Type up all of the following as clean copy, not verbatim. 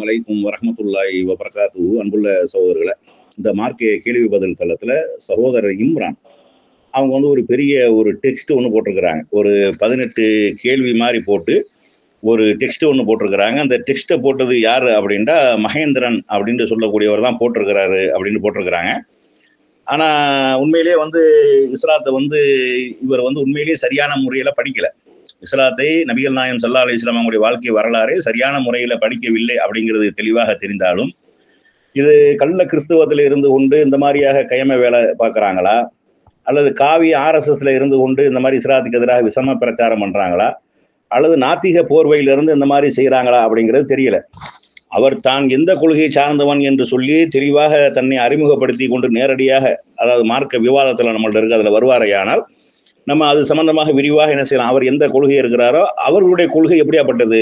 அலைக்கும் வரஹ்மத்துல்லாஹி வபரகாத்துஹு. அன்புள்ள சகோதரர்களை, இந்த மார்க்கே கேள்வி பதில் தளத்துல சகோதரர் இம்ரான் அவங்க வந்து ஒரு பெரிய ஒரு டெக்ஸ்ட் ஒன்று போட்டிருக்கிறாங்க. ஒரு 18 கேள்வி மாதிரி போட்டு ஒரு டெக்ஸ்ட் ஒன்று போட்டிருக்கிறாங்க. அந்த டெக்ஸ்ட்டை போட்டது யாரு அப்படின்ட்டா மகேந்திரன் அப்படின்னு சொல்லக்கூடியவர் தான் போட்டிருக்கிறாரு அப்படின்னு போட்டிருக்கிறாங்க. ஆனா உண்மையிலேயே வந்து இஸ்லாத்தை வந்து இவர் வந்து உண்மையிலேயே சரியான முறையில படிக்கல. இஸ்லாத்தை நபிகள் நாயகம் ஸல்லல்லாஹு அலைஹி வஸல்லம் அவங்களுடைய வாழ்க்கை வரலாறு சரியான முறையில படிக்கவில்லை அப்படிங்கிறது தெளிவாக தெரிந்தாலும், இது கள்ள கிறிஸ்துவத்தில் இருந்து கொண்டு இந்த மாதிரியாக கயம வேலை பார்க்குறாங்களா, அல்லது காவி ஆர்எஸ்எஸ்ல இருந்து கொண்டு இந்த மாதிரி இஸ்லாத்துக்கு எதிராக விஷம பிரச்சாரம் பண்றாங்களா, அல்லது நாத்திக போர்வையிலிருந்து இந்த மாதிரி செய்யறாங்களா அப்படிங்கிறது தெரியல. அவர் தான் எந்த கொள்கையை சார்ந்தவன் என்று சொல்லி தெளிவாக தன்னை அறிமுகப்படுத்தி கொண்டு நேரடியாக, அதாவது மார்க்க விவாதத்தில் நம்மள்ட்ட இருக்கு, அதில் வருவாரையானால் நம்ம அது சம்பந்தமாக விரிவாக என்ன செய்யலாம். அவர் எந்த கொள்கை இருக்கிறாரோ அவர்களுடைய கொள்கை எப்படியாப்பட்டது,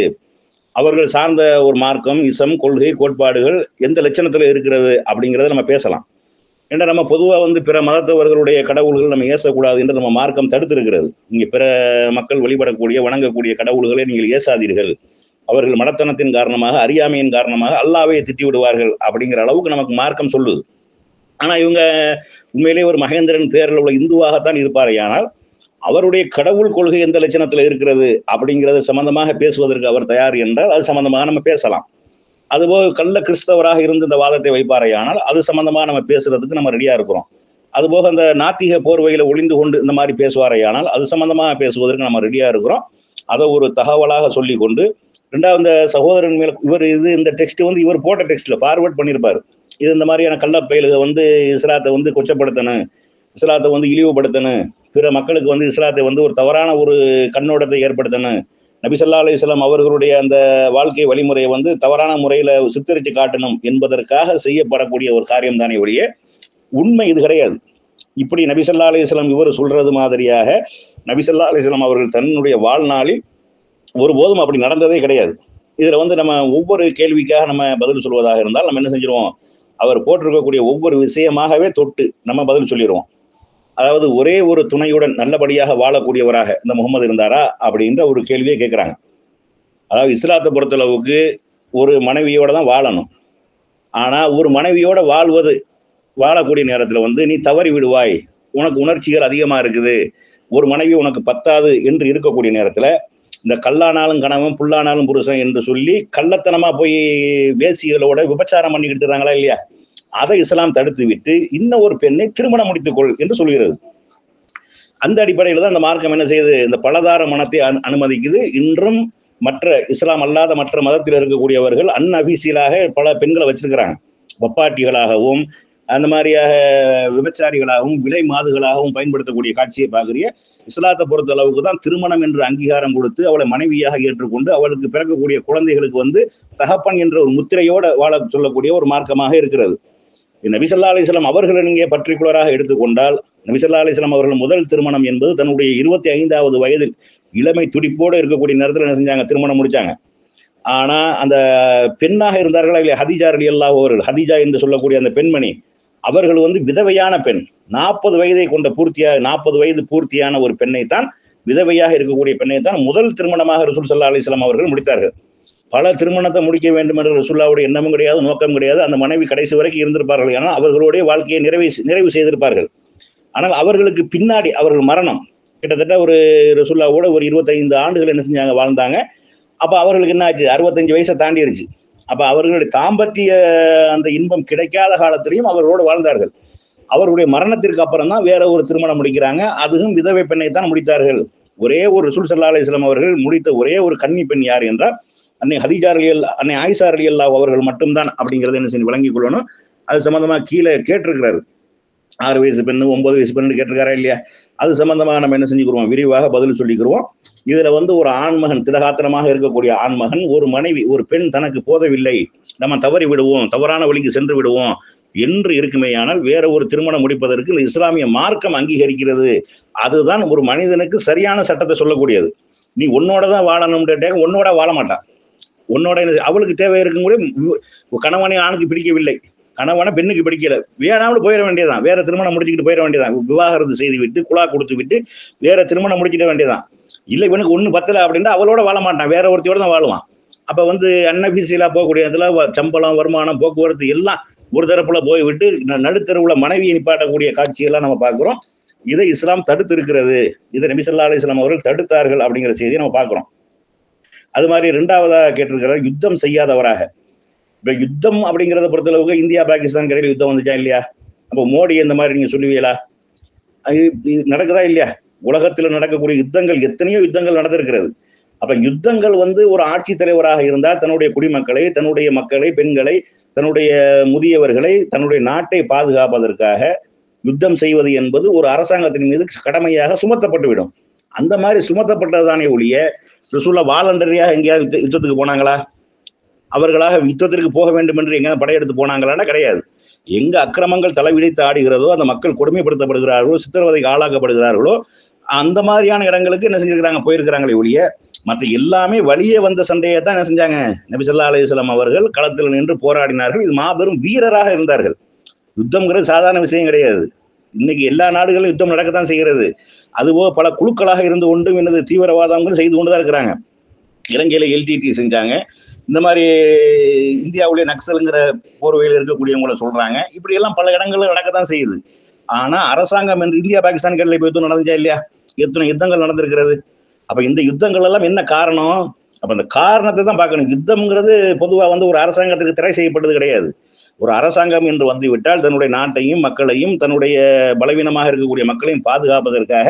அவர்கள் சார்ந்த ஒரு மார்க்கம், இசம், கொள்கை, கோட்பாடுகள் எந்த லட்சணத்தில் இருக்கிறது அப்படிங்கிறத நம்ம பேசலாம். ஏன்னா நம்ம பொதுவாக வந்து பிற மதத்தவர்களுடைய கடவுள்கள் நம்ம ஏசக்கூடாது என்று நம்ம மார்க்கம் தடுத்திருக்கிறது. இங்கே பிற மக்கள் வழிபடக்கூடிய வணங்கக்கூடிய கடவுள்களை நீங்கள் ஏசாதீர்கள், அவர்கள் மடத்தனத்தின் காரணமாக, அறியாமையின் காரணமாக அல்லாஹ்வை திட்டி விடுவார்கள் அப்படிங்கிற அளவுக்கு நமக்கு மார்க்கம் சொல்லுது. ஆனா இவங்க உண்மையிலேயே ஒரு மகேந்திரன் பேரில் உள்ள இந்துவாகத்தான் இருப்பாரையானால் அவருடைய கடவுள் கொள்கை எந்த லட்சணத்துல இருக்கிறது அப்படிங்கிறது சம்பந்தமாக பேசுவதற்கு அவர் தயார் என்றால் அது சம்பந்தமாக நம்ம பேசலாம். அதுபோக கள்ள கிறிஸ்தவராக இருந்து இந்த வாதத்தை வைப்பாரையானால் அது சம்பந்தமாக நம்ம பேசுறதுக்கு நம்ம ரெடியா இருக்கிறோம். அதுபோக அந்த நாத்திக போர்வையில ஒளிந்து கொண்டு இந்த மாதிரி பேசுவாரையானால் அது சம்பந்தமாக பேசுவதற்கு நம்ம ரெடியா இருக்கிறோம். அதை ஒரு தகவலாக சொல்லி கொண்டு, ரெண்டாவது இந்த சகோதரன் மேல இவர் இந்த டெக்ஸ்ட் வந்து இவர் போட்ட டெக்ஸ்ட்ல ஃபார்வர்ட் பண்ணியிருப்பாரு. இது இந்த மாதிரியான கள்ளப்பயலுக வந்து இஸ்லாத்தை வந்து கொச்சப்படுத்தணும், இஸ்லாத்தை வந்து இழிவுபடுத்தணும், பிற மக்களுக்கு வந்து இஸ்லாத்தை வந்து ஒரு தவறான ஒரு கண்ணோட்டத்தை ஏற்படுத்தணும், நபி ஸல்லல்லாஹு அலைஹி வஸல்லம் அவர்களுடைய அந்த வாழ்க்கை வழிமுறையை வந்து தவறான முறையில சித்தரித்து காட்டணும் என்பதற்காக செய்யப்படக்கூடிய ஒரு காரியம் தானே ஒழிய உண்மை இது கிடையாது. இப்படி நபி ஸல்லல்லாஹு அலைஹி வஸல்லம் இவர் சொல்றது மாதிரியாக நபி ஸல்லல்லாஹு அலைஹி வஸல்லம் அவர்கள் தன்னுடைய வாழ்நாளில் ஒருபோதும் அப்படி நடந்ததே கிடையாது. இதுல வந்து நம்ம ஒவ்வொரு கேள்விக்காக நம்ம பதில் சொல்வதாக இருந்தால் நம்ம என்ன செஞ்சிருவோம், அவர் போட்டிருக்கக்கூடிய ஒவ்வொரு விஷயமாகவே தொட்டு நம்ம பதில் சொல்லிடுவோம். அதாவது ஒரே ஒரு துணையுடன் நல்லபடியாக வாழக்கூடியவராக இந்த முகமது இருந்தாரா அப்படின்ற ஒரு கேள்வியை கேட்குறாங்க. அதாவது இஸ்லாத்தை பொறுத்தளவுக்கு ஒரு மனைவியோட தான் வாழணும். ஆனா ஒரு மனைவியோட வாழக்கூடிய நேரத்துல வந்து நீ தவறி விடுவாய், உனக்கு உணர்ச்சிகள் அதிகமா இருக்குது, ஒரு மனைவி உனக்கு பத்தாது என்று இருக்கக்கூடிய நேரத்துல இந்த கல்லானாலும் கணவன் புல்லானாலும் புருஷன் என்று சொல்லி கள்ளத்தனமா போய் வேசிகளோட விபச்சாரம் பண்ணிக்கிட்டு இருக்காங்களா இல்லையா, அதை இஸ்லாம் தடுத்து விட்டு இன்னும் ஒரு பெண்ணை திருமணம் முடித்துக்கொள் என்று சொல்கிறது. அந்த அடிப்படையில் தான் இந்த மார்க்கம் என்ன செய்யுது, இந்த பலதார மனத்தை அனுமதிக்குது. இன்றும் மற்ற இஸ்லாம் அல்லாத மற்ற மதத்தில் இருக்கக்கூடியவர்கள் அன்அபிஷியலாக பல பெண்களை வச்சிருக்கிறாங்க. வப்பாட்டிகளாகவும் அந்த மாதிரியாக விபச்சாரிகளாகவும் விலை மாதுகளாகவும் பயன்படுத்தக்கூடிய காட்சியை பார்க்குறிய. இஸ்லாத்தை பொறுத்த அளவுக்கு தான் திருமணம் என்று அங்கீகாரம் கொடுத்து அவளை மனைவியாக ஏற்றுக்கொண்டு அவளுக்கு பிறக்கக்கூடிய குழந்தைகளுக்கு வந்து தகப்பன் என்ற ஒரு முத்திரையோட வாழ சொல்லக்கூடிய ஒரு மார்க்கமாக இருக்கிறது. நபி ஸல்லல்லாஹு அலைஹி வஸல்லம் அவர்களை நீங்க பர்டிகுலராக எடுத்துக்கொண்டால், நபி ஸல்லல்லாஹு அலைஹி வஸல்லம் அவர்கள் முதல் திருமணம் என்பது தன்னுடைய 25வது வயதில் இளமை துடிப்போடு இருக்கக்கூடிய நேரத்தில் என்ன செஞ்சாங்க, திருமணம் முடிச்சாங்க. ஆனா அந்த பெண்ணாக இருந்தார்களா இல்லையா, ஹதீஜா ரலியல்லாஹு அவர்கள், ஹதீஜா என்று சொல்லக்கூடிய அந்த பெண்மணி அவர்கள் வந்து விதவையான பெண். 40 வயது பூர்த்தியான ஒரு பெண்ணை தான், விதவையாக இருக்கக்கூடிய பெண்ணை தான் முதல் திருமணமாக ரசூல் ஸல்லல்லாஹு அலைஹி வஸல்லம் அவர்கள் முடித்தார்கள். பல திருமணத்தை முடிக்க வேண்டும் என்ற ரசூலுல்லாஹ்வுடைய எண்ணமும் கிடையாது, நோக்கம் கிடையாது. அந்த மனைவி கடைசி வரைக்கும் இருந்திருப்பார்கள். ஆனால் அவர்களுடைய வாழ்க்கையை நிறைவு செய்திருப்பார்கள். ஆனால் அவர்களுக்கு பின்னாடி அவர்கள் மரணம் கிட்டத்தட்ட ஒரு ரசூலுல்லாஹ்வோட ஒரு 25 ஆண்டுகள் என்ன செஞ்சாங்க, வாழ்ந்தாங்க. அப்ப அவர்களுக்கு என்ன ஆச்சு, 65 வயசை தாண்டிருச்சு. அப்ப அவர்களுடைய தாம்பத்திய அந்த இன்பம் கிடைக்காத காலத்திலையும் அவர்களோடு வாழ்ந்தார்கள். அவருடைய மரணத்திற்கு அப்புறம் தான் வேற ஒரு திருமணம் முடிக்கிறாங்க. அதுவும் விதவை பெண்ணை தான் முடித்தார்கள். ஒரே ஒரு ரசூல் ஸல்லல்லாஹு அலைஹி வஸல்லம் அவர்கள் முடித்த ஒரே ஒரு கன்னி பெண் யார் என்றால் அன்னை ஆயிஷா ரலியல்லாஹு அவர்கள் மட்டும்தான் அப்படிங்கிறத என்ன செய்ய விளங்கிக் கொள்ளணும். அது சம்பந்தமா கீழே கேட்டிருக்கிறாரு. 6 வயசு பெண்ணு 9 வயசு பெண்ணு கேட்டிருக்காரா இல்லையா, அது சம்பந்தமா நம்ம என்ன செஞ்சுக்கிறோம், விரிவாக பதில் சொல்லிக்கிறோம். இதுல வந்து ஒரு ஆண்மகன், திடகாத்திரமாக இருக்கக்கூடிய ஆண்மகன், ஒரு மனைவி, ஒரு பெண் தனக்கு போதவில்லை, நம்ம தவறி விடுவோம், தவறான வழிக்கு சென்று விடுவோம் என்று இருக்குமேயானால் வேற ஒரு திருமணம் முடிப்பதற்கு இந்த இஸ்லாமிய மார்க்கம் அங்கீகரிக்கிறது. அதுதான் ஒரு மனிதனுக்கு சரியான சட்டத்தை சொல்லக்கூடியது. நீ உன்னோட தான் வாழணும்ன்ற உன்னோட வாழ மாட்டான். உன்னோட அவளுக்கு தேவை இருக்கும் கூட கணவனை ஆணுக்கு பிடிக்கவில்லை, கணவனை பெண்ணுக்கு பிடிக்கல, வேணாம்னு போயிட வேண்டியதான், வேற திருமணம் முடிச்சுக்கிட்டு போயிட வேண்டியதான், விவாகரத்து செய்து விட்டு குலா கொடுத்து விட்டு வேற திருமணம் முடிச்சிட வேண்டியதான். இல்லை இவனுக்கு ஒண்ணு பத்தல அப்படின்னா அவளோட வாழ மாட்டான், வேற ஒருத்தையோட தான் வாழுவான். அப்ப வந்து அன்அபிஷியலா போகக்கூடிய இடத்துல சம்பளம், வருமானம், போக்குவரத்து எல்லாம் ஒரு தரப்புல போய் விட்டு நடுத்தருவுல மனைவியை நிப்பாட்டக்கூடிய காட்சியெல்லாம் நம்ம பார்க்கிறோம். இதை இஸ்லாம் தடுத்து இருக்கிறது. இதை நபி ஸல்லல்லாஹு அலைஹி வஸல்லம் அவர்கள் தடுத்தார்கள் அப்படிங்கிற செய்தியை நம்ம பார்க்கிறோம். அது மாதிரி 2வதா கேட்டிருக்கிறார், யுத்தம் செய்யாதவராக. இப்ப யுத்தம் அப்படிங்கிறத பொறுத்தளவுக்கு இந்தியா பாகிஸ்தான் இடையில யுத்தம் வந்துச்சா இல்லையா? அப்போ மோடி இந்த மாதிரி நீங்க சொல்லுவீங்களா? இது நடக்குதா இல்லையா? உலகத்துல நடக்கக்கூடிய யுத்தங்கள், எத்தனையோ யுத்தங்கள் நடந்திருக்கிறது. அப்ப யுத்தங்கள் வந்து ஒரு ஆட்சி தலைவராக இருந்தால் தன்னுடைய குடிமக்களை, தன்னுடைய மக்களை, பெண்களை, தன்னுடைய முதியவர்களை, தன்னுடைய நாட்டை பாதுகாப்பதற்காக யுத்தம் செய்வது என்பது ஒரு அரசாங்கத்தின் மீது கடமையாக சுமத்தப்பட்டுவிடும். அந்த மாதிரி சுமத்தப்பட்டதுதானே ஒழிய ரசூலுல்லாஹ் வாலண்டரியாக எங்கேயாவது யுத்தத்துக்கு போனாங்களா? அவர்களாக யுத்தத்திற்கு போக வேண்டும் என்று எங்கேயாவது படையெடுத்து போனாங்களான்னா கிடையாது. எங்க அக்கிரமங்கள் தலைவிழித்து ஆடுகிறதோ, அந்த மக்கள் கொடுமைப்படுத்தப்படுகிறார்களோ, சித்திரவதைக்கு ஆளாக்கப்படுகிறார்களோ, அந்த மாதிரியான இடங்களுக்கு என்ன செஞ்சிருக்கிறாங்க, போயிருக்கிறாங்களே ஒழிய மற்ற எல்லாமே வழியே வந்த சண்டையை தான் என்ன செஞ்சாங்க, நபி ஸல்லல்லாஹு அலைஹி வஸல்லம் அவர்கள் களத்தில் நின்று போராடினார்கள். இது மாபெரும் வீரராக இருந்தார்கள். யுத்தம்ங்கிறது சாதாரண விஷயம் கிடையாது. இன்னைக்கு எல்லா நாடுகளும் யுத்தம் நடக்கத்தான் செய்கிறது. அதுபோக பல குழுக்களாக இருந்து கொண்டும் என்னது தீவிரவாதங்கள் செய்து கொண்டுதான் இருக்கிறாங்க. இலங்கையில எல்டிடி செஞ்சாங்க. இந்த மாதிரி இந்தியாவுடைய நக்சலுங்கிற போர்வையில் இருக்கக்கூடியவங்களை சொல்றாங்க. இப்படி எல்லாம் பல இடங்கள்ல நடக்கத்தான் செய்யுது. ஆனா அரசாங்கம் என்று இந்தியா பாகிஸ்தான் கடலை போய் யுத்தம் நடந்துச்சா இல்லையா? எத்தனை யுத்தங்கள் நடந்திருக்கிறது. அப்ப இந்த யுத்தங்கள் எல்லாம் என்ன காரணம்? அப்ப அந்த காரணத்தை தான் பார்க்கணும். யுத்தம்ங்கிறது பொதுவா வந்து ஒரு அரசாங்கத்துக்கு தடை செய்யப்பட்டது கிடையாது. ஒரு அரசாங்கம் என்று வந்துவிட்டால் தன்னுடைய நாட்டையும் மக்களையும் தன்னுடைய பலவீனமாக இருக்கக்கூடிய மக்களையும் பாதுகாப்பதற்காக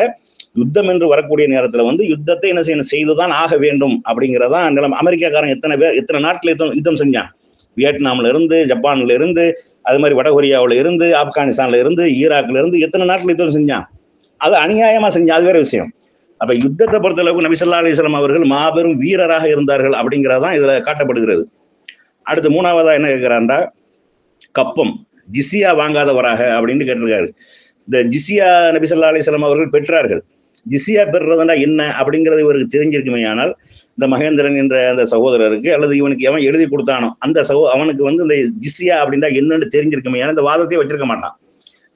யுத்தம் என்று வரக்கூடிய நேரத்துல வந்து யுத்தத்தை என்ன செய்யணும், செய்துதான் ஆக வேண்டும் அப்படிங்கிறதான் நிலைமை. அமெரிக்காக்காரன் எத்தனை நாட்டில் யுத்தம் செஞ்சான். வியட்நாம்ல இருந்து, ஜப்பான்ல இருந்து, அது மாதிரி வடகொரியாவில இருந்து, ஆப்கானிஸ்தான்ல இருந்து, ஈராக்ல இருந்து எத்தனை நாட்டில் யுத்தம் செஞ்சான். அது அநியாயமா செஞ்சான், அது வேற விஷயம். அப்ப யுத்தத்தை பொறுத்தளவுக்கு நபி ஸல்லல்லாஹு அலைஹி வஸல்லம் அவர்கள் மாபெரும் வீரராக இருந்தார்கள் அப்படிங்கிறதான் இதுல காட்டப்படுகிறது. அடுத்து 3வதா என்ன கேட்கிறான்டா, கப்பம் ஜிசியா வாங்காதவராக அப்படின்னு கேட்டிருக்காரு. இந்த ஜிசியா நபி ஸல்லல்லாஹு அலைஹி வஸல்லம் அவர்கள் பெற்றார்கள். ஜிசியா பெறுறதுனா என்ன அப்படிங்கிறது இவருக்கு தெரிஞ்சிருக்குமே. ஆனால் இந்த மகேந்திரன் என்ற அந்த சகோதரருக்கு அல்லது இவனுக்கு எவன் எழுதி கொடுத்தானோ அந்த அவனுக்கு வந்து இந்த ஜிசியா அப்படின்னா என்னன்னு தெரிஞ்சிருக்குமே. ஏன்னா இந்த வாதத்தையே வச்சிருக்க மாட்டான்.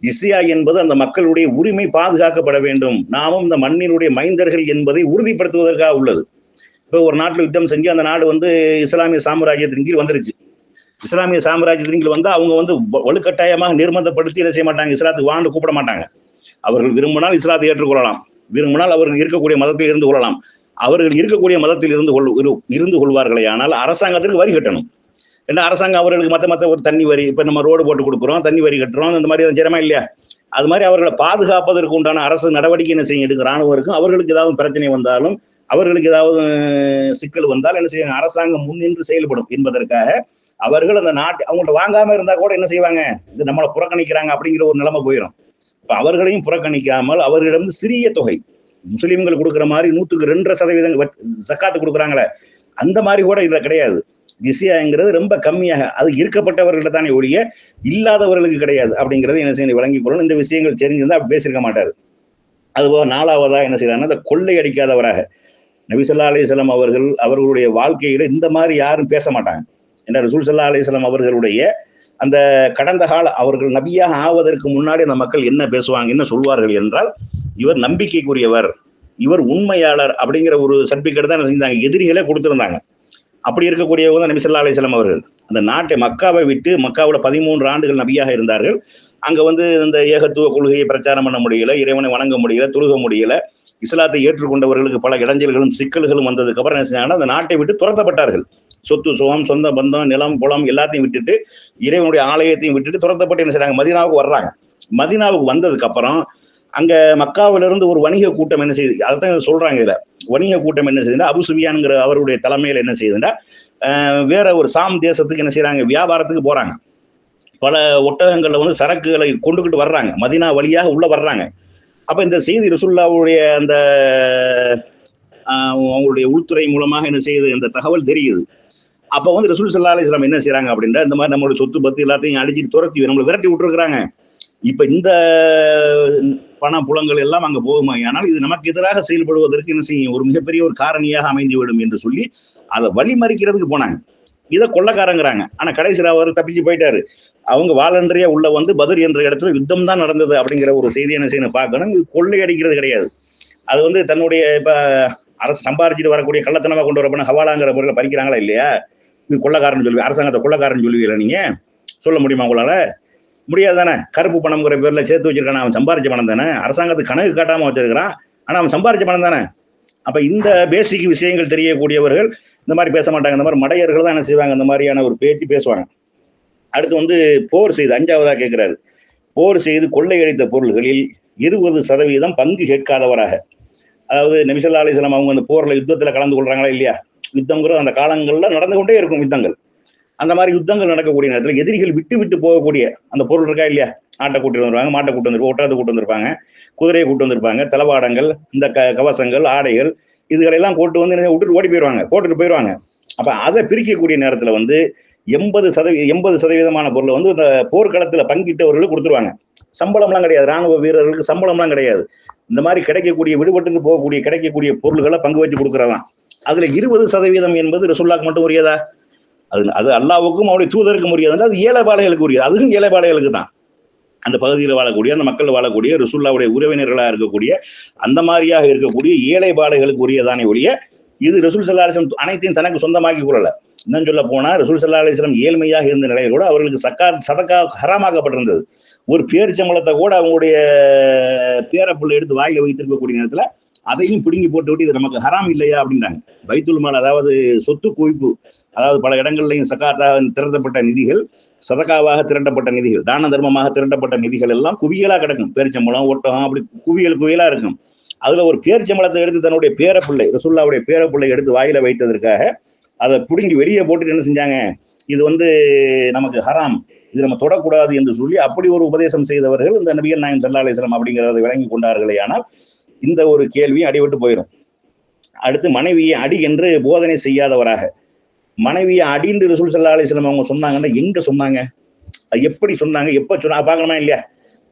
ஜிசியா என்பது அந்த மக்களுடைய உரிமை பாதுகாக்கப்பட வேண்டும், நாமும் இந்த மண்ணினுடைய மைந்தர்கள் என்பதை உறுதிப்படுத்துவதற்காக உள்ளது. இப்போ ஒரு நாட்டில் யுத்தம் செஞ்சு அந்த நாடு வந்து இஸ்லாமிய சாம்ராஜ்யத்தின் கீழ் வந்துருச்சு. இஸ்லாமிய சாம்ராஜ்யத்தின் கீழ் வந்து அவங்க வந்து வலுக்கட்டாயமாக நிர்பந்தப்படுத்தி என்ன செய்ய மாட்டாங்க, இஸ்லாத்துக்கு வாண்டு கூப்பிட மாட்டாங்க. அவர்கள் விரும்பினால் இஸ்லாத்தை ஏற்றுக்கொள்ளலாம், விரும்பினால் அவர்கள் இருக்கக்கூடிய மதத்தில் இருந்து கொள்ளலாம். அவர்கள் இருக்கக்கூடிய மதத்தில் இருந்து கொள்வார்களே ஆனால் அரசாங்கத்திற்கு வரி கட்டணும். ஏன்னா அரசாங்கம் அவர்களுக்கு மற்ற ஒரு தண்ணி வரி, இப்ப நம்ம ரோடு போட்டு கொடுக்குறோம், தண்ணி வரி கட்டுறோம், இந்த மாதிரி செய்யறமா இல்லையா? அது மாதிரி அவர்களை பாதுகாப்பதற்கு உண்டான அரசு நடவடிக்கை என்ன செய்ய எடுக்க ராணுவருக்கும் அவர்களுக்கு ஏதாவது பிரச்சனை வந்தாலும் அவர்களுக்கு ஏதாவது சிக்கல் வந்தால் என்ன செய்வாங்க, அரசாங்கம் முன்னின்று செயல்படும் என்பதற்காக அவர்கள் அந்த நாட்டு அவங்கள்ட்ட வாங்காம இருந்தா கூட என்ன செய்வாங்க, இது நம்மளை புறக்கணிக்கிறாங்க அப்படிங்கிற ஒரு நிலைமை போயிடும். இப்ப அவர்களையும் புறக்கணிக்காமல் அவர்களிடம் சிறிய தொகை, முஸ்லீம்கள் கொடுக்குற மாதிரி 102% ஜக்காத்து கொடுக்குறாங்களே அந்த மாதிரி கூட இதுல கிடையாது. ஜிசியாங்கிறது ரொம்ப கம்மியாக, அது இருக்கப்பட்டவர்கள்ட்ட தானே ஒழிய இல்லாதவர்களுக்கு கிடையாது அப்படிங்கிறது என்ன செய்ய வழங்கி கொள்ளணும். இந்த விஷயங்கள் தெரிஞ்சிருந்தா அப்படி பேசியிருக்க மாட்டாரு. அதுபோக 4வதா என்ன செய்யறாங்கன்னா, இந்த கொள்ளை அடிக்காதவராக. நபி ஸல்லல்லாஹு அலைஹி வஸல்லம் அவர்களுடைய வாழ்க்கையில இந்த மாதிரி யாரும் பேச மாட்டாங்க. என்ற ரசூல் ஸல்லல்லாஹு அலைஹி வஸல்லம் அவர்களுடைய அந்த கடந்த கால அவர்கள் நபியாக ஆவதற்கு முன்னாடி அந்த மக்கள் என்ன பேசுவாங்க, என்ன சொல்வார்கள் என்றால், இவர் நம்பிக்கைக்குரியவர், இவர் உண்மையாளர் அப்படிங்கிற ஒரு சர்டிபிகேட் தான் என்ன செஞ்சாங்க, எதிரிகளே கொடுத்திருந்தாங்க. அப்படி இருக்கக்கூடியவங்க தான் நபி ஸல்லல்லாஹு அலைஹி வஸல்லம் அவர்கள். அந்த நாட்டை மக்காவை விட்டு, மக்காவில் 13 ஆண்டுகள் நபியாக இருந்தார்கள். அங்க வந்து இந்த ஏகத்துவ கொள்கையை பிரச்சாரம் பண்ண முடியல, இறைவனை வணங்க முடியல, தொழுக முடியல. இஸ்லாத்தை ஏற்றுக்கொண்டவர்களுக்கு பல இடைஞ்சல்களும் சிக்கல்களும் வந்ததுக்கு அப்புறம் என்ன செஞ்சாங்கன்னா, அந்த நாட்டை விட்டு துரத்தப்பட்டார்கள். சொத்து சுகம், சொந்த பந்தம், நிலம் குளம் எல்லாத்தையும் விட்டுட்டு, இறைவனுடைய ஆலயத்தையும் விட்டுட்டு துரத்தப்பட்டு என்ன செய்றாங்க, மதீனாவுக்கு வர்றாங்க. மதீனாவுக்கு வந்ததுக்கு அப்புறம் அங்க மக்காவிலிருந்து ஒரு வணிக கூட்டம் என்ன செய்யுது, அதைத்தான் சொல்றாங்க. இதுல வணிக கூட்டம் என்ன செய்யுதுன்னா, அபு சுஃபியான்ங்கிற அவருடைய தலைமையில என்ன செய்யுதுன்னா, வேற ஒரு சாம் தேசத்துக்கு என்ன செய்யறாங்க, வியாபாரத்துக்கு போறாங்க. பல ஒட்டகங்கள்ல வந்து சரக்குகளை கொண்டுகிட்டு வர்றாங்க, மதீனா வழியாக உள்ள வர்றாங்க. அப்ப இந்த செய்தி ரசூலுல்லாஹ்வுடைய அந்த அவங்களுடைய உள்துறை மூலமாக என்ன செய்யுது, இந்த தகவல் தெரியுது. அப்ப வந்து ரசூல் ஸல்லல்லாஹு அலைஹி வஸல்லம் என்ன செய்யறாங்க அப்படின்னா, இந்த மாதிரி நம்மளுடைய சொத்து பத்து எல்லாத்தையும் அடிச்சுட்டு துரத்தி நம்மளை விரட்டி விட்டுருக்காங்க. இப்ப இந்த பண புலங்கள் எல்லாம் அங்க போகுமா, ஆனால் இது நமக்கு எதிராக செயல்படுவதற்கு என்ன செய்யும், ஒரு மிகப்பெரிய ஒரு காரணியாக அமைந்துவிடும் என்று சொல்லி அதை வழிமறிக்கிறதுக்கு போனாங்க. இதை கொள்ளக்காரங்கிறாங்க. ஆனா கடைசியில் அவர் தப்பிச்சு போயிட்டாரு. அவங்க வாலண்டரியா உள்ள வந்து பத்ர் என்ற இடத்துல யுத்தம் தான் நடந்தது அப்படிங்கிற ஒரு செய்தி என்ன செய்யணும் பார்க்கணும். இது கொள்ளை அடிக்கிறது கிடையாது. அது வந்து தன்னுடைய இப்ப அரசு சம்பாரிச்சுட்டு வரக்கூடிய கள்ளத்தனமா கொண்டு வரப்ப ஹவாலாங்கிற பொருளை பறிக்கிறாங்களா இல்லையா? இது கொள்ளக்காரன் சொல்லுவீங்க, அரசாங்கத்தை கொள்ளக்காரன் சொல்லுவீங்களா நீங்க? சொல்ல முடியுமா உங்களால? முடியாது தானே. கருப்பு பணம்ங்கிற பேர்ல சேர்த்து வச்சிருக்கான், அவன் சம்பாரிச்ச பணம் தானே. அரசாங்கத்துக்கு கணக்கு காட்டாம வச்சிருக்கிறான், ஆனா அவன் சம்பாரிச்ச பணம் தானே. அப்ப இந்த பேசிக் விஷயங்கள் தெரியக்கூடியவர்கள் இந்த மாதிரி பேச மாட்டாங்க. இந்த மாதிரி மடையர்கள் தான் என்ன செய்வாங்க, இந்த மாதிரியான ஒரு பேச்சு பேசுவாங்க. அடுத்து போர் செய்து 5வதா கேட்கிறாரு. போர் செய்து கொள்ளையடித்த பொருள்களில் 20% பங்கு கேட்காதவராக. அதாவது நபி ஸல்லல்லாஹு அலைஹி வஸல்லம் அவங்க அந்த போர்ல யுத்தத்துல கலந்து கொள்றாங்களா இல்லையா? யுத்தங்கிறது அந்த காலங்கள்ல நடந்து கொண்டே இருக்கும் யுத்தங்கள். அந்த மாதிரி யுத்தங்கள் நடக்கக்கூடிய நேரத்தில் எதிரிகள் விட்டு விட்டு போகக்கூடிய அந்த பொருள் இருக்கா இல்லையா? ஆட்டை கூட்டி வந்துருவாங்க, மாட்டை கூட்டு வந்துருப்பாங்க, ஒட்டகத்தை கூட்டு வந்திருப்பாங்க, குதிரையை கூட்டு வந்திருப்பாங்க, தளவாடங்கள், இந்த கவசங்கள், ஆடைகள், இதுகளெல்லாம் கூட்டு வந்து விட்டுட்டு ஓடி போயிடுவாங்க, போட்டுட்டு போயிடுவாங்க. அப்ப அதை பிரிக்கக்கூடிய நேரத்துல 80% பொருளை இந்த போர்க்களத்துல பங்கிட்டவர்களுக்கு கொடுத்துருவாங்க. சம்பளம்லாம் கிடையாது, ராணுவ வீரர்களுக்கு சம்பளம்லாம் கிடையாது. இந்த மாதிரி கிடைக்கக்கூடிய விடுபட்டு போகக்கூடிய கிடைக்கக்கூடிய பொருள்களை பங்கு வச்சு கொடுக்கறதான். அதுல 20% என்பது ரசூலுல்லாஹ்க்கு மட்டும் உரியதா? அது அல்லாஹ்வுக்கும் அவருடைய தூதருக்கும் உரியது. அது ஏழைபாளைகளுக்கு உரியது. அதுவும் ஏழைபாளைகளுக்கு தான். அந்த பகுதியில் வாழக்கூடிய, அந்த மக்கள் வாழக்கூடிய, ரசூலுல்லாஹ்வுடைய உறவினர்களாக இருக்கக்கூடிய, அந்த மாதிரியாக இருக்கக்கூடிய ஏழைபாளைகளுக்கு உரியதானே ஒழிய, இது ரசூல் ஸல்லல்லாஹு அலைஹி வஸல்லம் அனைத்தையும் தனக்கு சொந்தமாக்கி கொள்ளல. இன்னும் சொல்ல போனா ரசூல் ஸல்லல்லாஹு அலைஹி வஸல்லம் ஏழ்மையாக இருந்த நிலையில் கூட அவர்களுக்கு சதகா ஹராமாக்கப்பட்டிருந்தது. ஒரு பேரிச்சம்பளத்தை கூட அவங்களுடைய பேரப்புள்ள எடுத்து வாயில வைத்திருக்கக்கூடிய நேரத்துல அதையும் பிடுங்கி போட்டு விட்டு இது நமக்கு ஹராம் இல்லையா அப்படின்றாங்க. பைத்துல் மால், அதாவது சொத்து குவிப்பு, அதாவது பல இடங்கள்லையும் சகாத்தாக திரட்டப்பட்ட நிதிகள், சதகாவாக திரட்டப்பட்ட நிதிகள், தான தர்மமாக திரட்டப்பட்ட நிதிகள் எல்லாம் குவியலா கிடக்கும். பேரிச்சம்பளம், ஒட்டகம், அப்படி குவியலா இருக்கும். அதுல ஒரு பேரிச்சம்பளத்தை எடுத்து தன்னுடைய பேரப்பிள்ளை, ரசூலுல்லாஹ்வுடைய பேரப்பிள்ளை எடுத்து வாயில வைத்ததற்காக அதை பிடுங்கி வெளியே போட்டு என்ன செஞ்சாங்க, இது நமக்கு ஹராம், இது நம்ம தொடக்கூடாது என்று சொல்லி அப்படி ஒரு உபதேசம் செய்தவர்கள் இந்த நபிகள் நாயகம் ஸல்லல்லாஹு அலைஹி வஸல்லம் அப்படிங்கிறத விளங்கி கொண்டார்களே. ஆனால் இந்த ஒரு கேள்வி அடிபட்டு போயிடும். அடுத்து மனைவியை அடி என்று போதனை செய்யாதவராக. மனைவியை அடின்று ரசூல் ஸல்லல்லாஹு அலைஹி வஸல்லம் அவங்க சொன்னாங்கன்னா எங்க சொன்னாங்க, எப்படி சொன்னாங்க, எப்ப சொன்னா பார்க்கணுமா இல்லையா?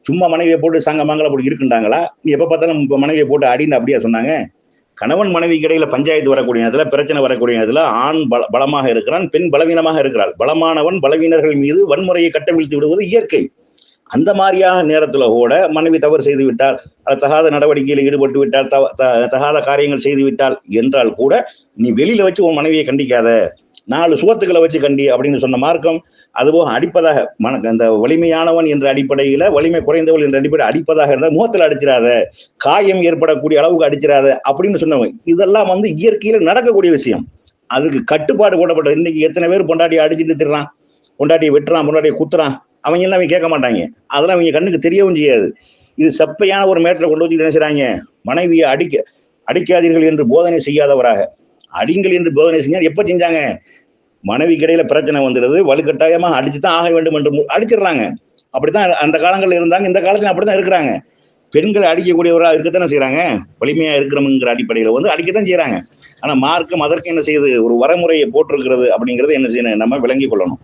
சும்மா மனைவியை போட்டு சங்கமாங்கல அப்படி இருக்குண்டாங்களா? நீ எப்ப பார்த்தாலும் மனைவியை போட்டு அடின்னு அப்படியா சொன்னாங்க? கணவன் மனைவிக்கு இடையில பஞ்சாயத்து வரக்கூடிய நேரத்துல, பிரச்சனை வரக்கூடிய நேரத்துல ஆண் பலமாக இருக்கிறான், பெண் பலவீனமாக இருக்கிறாள். பலமானவன் பலவீனர்கள் மீது வன்முறையை கட்டவிழ்த்து விடுவது இயற்கை. அந்த மாதிரியான நேரத்துல கூட மனைவி தவறு செய்து விட்டால், தகாத நடவடிக்கையில் ஈடுபட்டு விட்டால், தகாத காரியங்கள் செய்து விட்டால் என்றால் கூட நீ வெளியில வச்சு உன் மனைவியை கண்டிக்காத, 4 சுவத்துக்களை வச்சு கண்டி அப்படின்னு சொன்ன மார்க்கம். அதுபோக அடிப்பதாக அந்த வலிமையானவன் என்ற அடிப்படையில, வலிமை குறைந்தவள் என்ற அடிப்படையில் அடிப்பதாக இருந்தால் முகத்தில் அடிச்சிடாத, காயம் ஏற்படக்கூடிய அளவுக்கு அடிச்சிடாத அப்படின்னு சொன்னவன். இதெல்லாம் இயற்கையில நடக்கக்கூடிய விஷயம். அதுக்கு கட்டுப்பாடு போடப்பட்ட. இன்னைக்கு எத்தனை பேர் பொண்டாட்டியை அடிச்சுட்டு திடுறான், பொண்டாட்டியை வெட்டுறான், பொண்டாட்டியை குத்துறான், அவங்க எல்லாம் அவங்க கேட்க மாட்டாங்க. அதெல்லாம் அவங்க கண்ணுக்கு தெரியவும் செய்யாது. இது செப்பையான ஒரு மேட்டரை கொண்டு வச்சு நினைச்சாங்க, மனைவியை அடிக்காதீர்கள் என்று போதனை செய்யாதவராக. அடிங்கள் என்று போதனை செஞ்சால் எப்ப செஞ்சாங்க? மனைவிக்கு இடையில பிரச்சனை வந்துடுது, வலுக்கட்டாயமா அடிச்சுதான் ஆக வேண்டும் என்று அடிச்சிடுறாங்க. அப்படித்தான் அந்த காலங்கள்ல இருந்தாங்க, இந்த காலத்துல அப்படித்தான் இருக்கிறாங்க. பெண்களை அடிக்கக்கூடியவராக இருக்கத்தானே செய்யறாங்க. வலிமையா இருக்கிறவங்கிற அடிப்படையில அடிக்கத்தான் செய்யறாங்க. ஆனா மார்க்கம் அதற்கு என்ன செய்யுது, ஒரு வரமுறையை போட்டிருக்கிறது அப்படிங்கிறது என்ன செய்யணும், நம்ம விளங்கி கொள்ளணும்.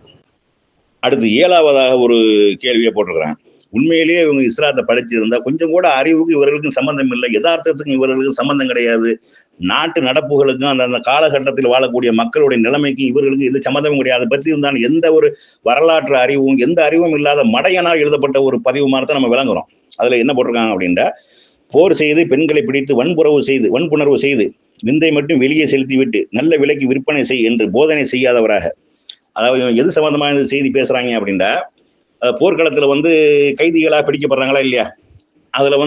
அடுத்து 7வதாக ஒரு கேள்வியை போட்டிருக்கிறாங்க. உண்மையிலேயே இவங்க இஸ்லாத்தை படிச்சிருந்தா கொஞ்சம் கூட அறிவுக்கு இவர்களுக்கும் சம்பந்தம் இல்லை, யதார்த்தத்துக்கும் இவர்களுக்கும் சம்பந்தம் கிடையாது, நாட்டு நடப்புகளுக்கும் அந்த காலகட்டத்தில் வாழக்கூடிய மக்களுடைய நிலைமைக்கும் இவர்களுக்கு எந்த சம்மந்தமும் கிடையாது. அதை பற்றி இருந்தால் எந்த ஒரு வரலாற்று அறிவும் எந்த அறிவும் இல்லாத மடையனால் எழுதப்பட்ட ஒரு பதிவு மாதிரி தான் நம்ம விளங்குறோம். அதுல என்ன போட்டிருக்காங்க அப்படின்னா, போர் செய்து பெண்களை பிடித்து வன்புணர்வு செய்து விந்தை மட்டும் வெளியே செலுத்தி விட்டு நல்ல விலைக்கு விற்பனை செய் என்று போதனை செய்யாதவராக. அதாவது எது சம்பந்தமான செய்தி பேசுறாங்க அப்படின்னா, போர்க்களத்துல கைதிகளா பிடிக்கப்படுறாங்களா இல்லையா? அதுல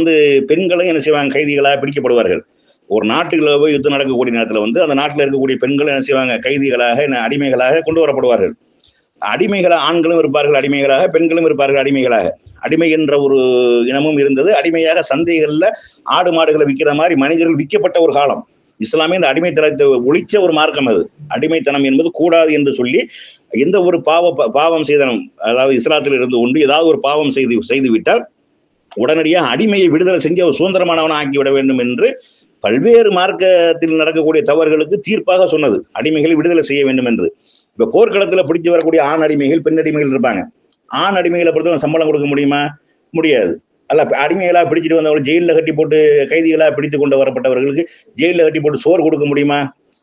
பெண்களும் என்ன செய்வாங்க, கைதிகளா பிடிக்கப்படுவார்கள். ஒரு நாட்டுக்குள்ள போய் யுத்தம் நடக்கக்கூடிய நேரத்துல அந்த நாட்டுல இருக்கக்கூடிய பெண்கள் என்ன செய்வாங்க, கைதிகளாக அடிமைகளாக கொண்டு வரப்படுவார்கள். அடிமைகளாக ஆண்களும் இருப்பார்கள், அடிமைகளாக பெண்களும் இருப்பார்கள். அடிமை என்ற ஒரு இனமும் இருந்தது. அடிமையாக சந்தைகள்ல ஆடு மாடுகளை விற்கிற மாதிரி மனிதர்கள் விற்கப்பட்ட ஒரு காலம். இஸ்லாமே இந்த அடிமைத்தனத்தை ஒழிச்ச ஒரு மார்க்கம். அது அடிமைத்தனம் என்பது கூடாது என்று சொல்லி, எந்த ஒரு பாவம் செய்தனும், அதாவது இஸ்லாத்தில் இருந்து கொண்டு ஏதாவது ஒரு பாவம் செய்து விட்டால் உடனடியாக அடிமையை விடுதலை செஞ்சு அவர் சுதந்திரமானவன ஆக்கிவிட வேண்டும் என்று பல்வேறு மார்க்கத்தில் நடக்கக்கூடிய தவறுகளுக்கு தீர்ப்பாக சொன்னது. அடிமைகளை விடுதலை செய்ய வேண்டும் என்று. இப்ப போர்க்களத்துல பிடிச்சு வரக்கூடிய ஆண் அடிமைகள், பெண் அடிமைகள் இருப்பாங்க. ஆண் அடிமைகளை பொறுத்தவரை சம்பளம் கொடுக்க முடியுமா? முடியாது. அல்ல, அடிமைகளா பிடிச்சிட்டு வந்தவர்கள் ஜெயில கட்டி போட்டு கைதிகளா பிடித்து கொண்டு வரப்பட்டவர்களுக்கு ஜெயில கட்டி போட்டு சோறு கொடுக்க முடியுமா?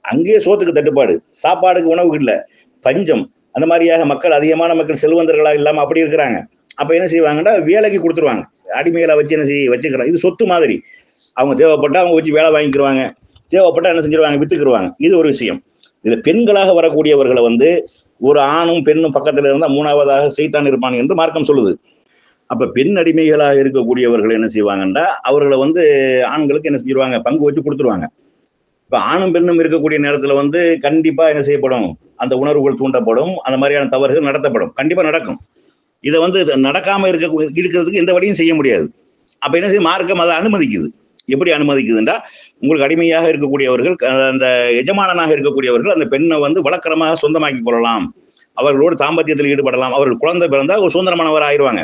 அங்கேயே சோத்துக்கு தட்டுப்பாடு, சாப்பாடுக்கு உணவு இல்லை, பஞ்சம். அந்த மாதிரியாக மக்கள், அதிகமான மக்கள் செல்வந்தர்களா இல்லாம அப்படி இருக்கிறாங்க. அப்ப என்ன செய்வாங்கன்னா, வேலைக்கு கொடுத்துருவாங்க. அடிமைகளை வச்சு என்ன வச்சுக்கிறாங்க. இது சொத்து மாதிரி. அவங்க தேவைப்பட்டா அவங்க வச்சு வேலை வாங்கிக்கிடுவாங்க. தேவைப்பட்டா என்ன செஞ்சிருவாங்க, வித்துக்கிடுவாங்க. இது ஒரு விஷயம். இதுல பெண்களாக வரக்கூடியவர்களை வந்து ஒரு ஆணும் பெண்ணும் பக்கத்துல இருந்தா மூணாவதாக சைத்தான் இருப்பான் என்று மார்க்கம் சொல்லுது. அப்ப பெண் அடிமைகளாக இருக்கக்கூடியவர்கள் என்ன செய்வாங்கன்னா, அவர்களை வந்து ஆண்களுக்கு என்ன செஞ்சிருவாங்க, பங்கு வச்சு கொடுத்துருவாங்க. இப்ப ஆணும் பெண்ணும் இருக்கக்கூடிய நேரத்துல வந்து கண்டிப்பா என்ன செய்யப்படும், அந்த உணர்வுகள் தூண்டப்படும், அந்த மாதிரியான தவறுகள் நடத்தப்படும், கண்டிப்பா நடக்கும். இதை வந்து நடக்காம இருக்கிறதுக்கு எந்த வழியும் செய்ய முடியாது. அப்ப என்ன செய்யும், மார்க்கம் அதை அனுமதிக்குது. எப்படி அனுமதிக்குதுன்றா, உங்களுக்கு அடிமையாக இருக்கக்கூடியவர்கள், அந்த எஜமானனாக இருக்கக்கூடியவர்கள் அந்த பெண்ணை வந்து வழக்கரமாக சொந்தமாக்கி கொள்ளலாம், அவர்களோடு தாம்பத்தியத்தில் ஈடுபடலாம், அவர்கள் குழந்தை பிறந்தா ஒரு சுதந்திரமானவர் ஆயிடுவாங்க,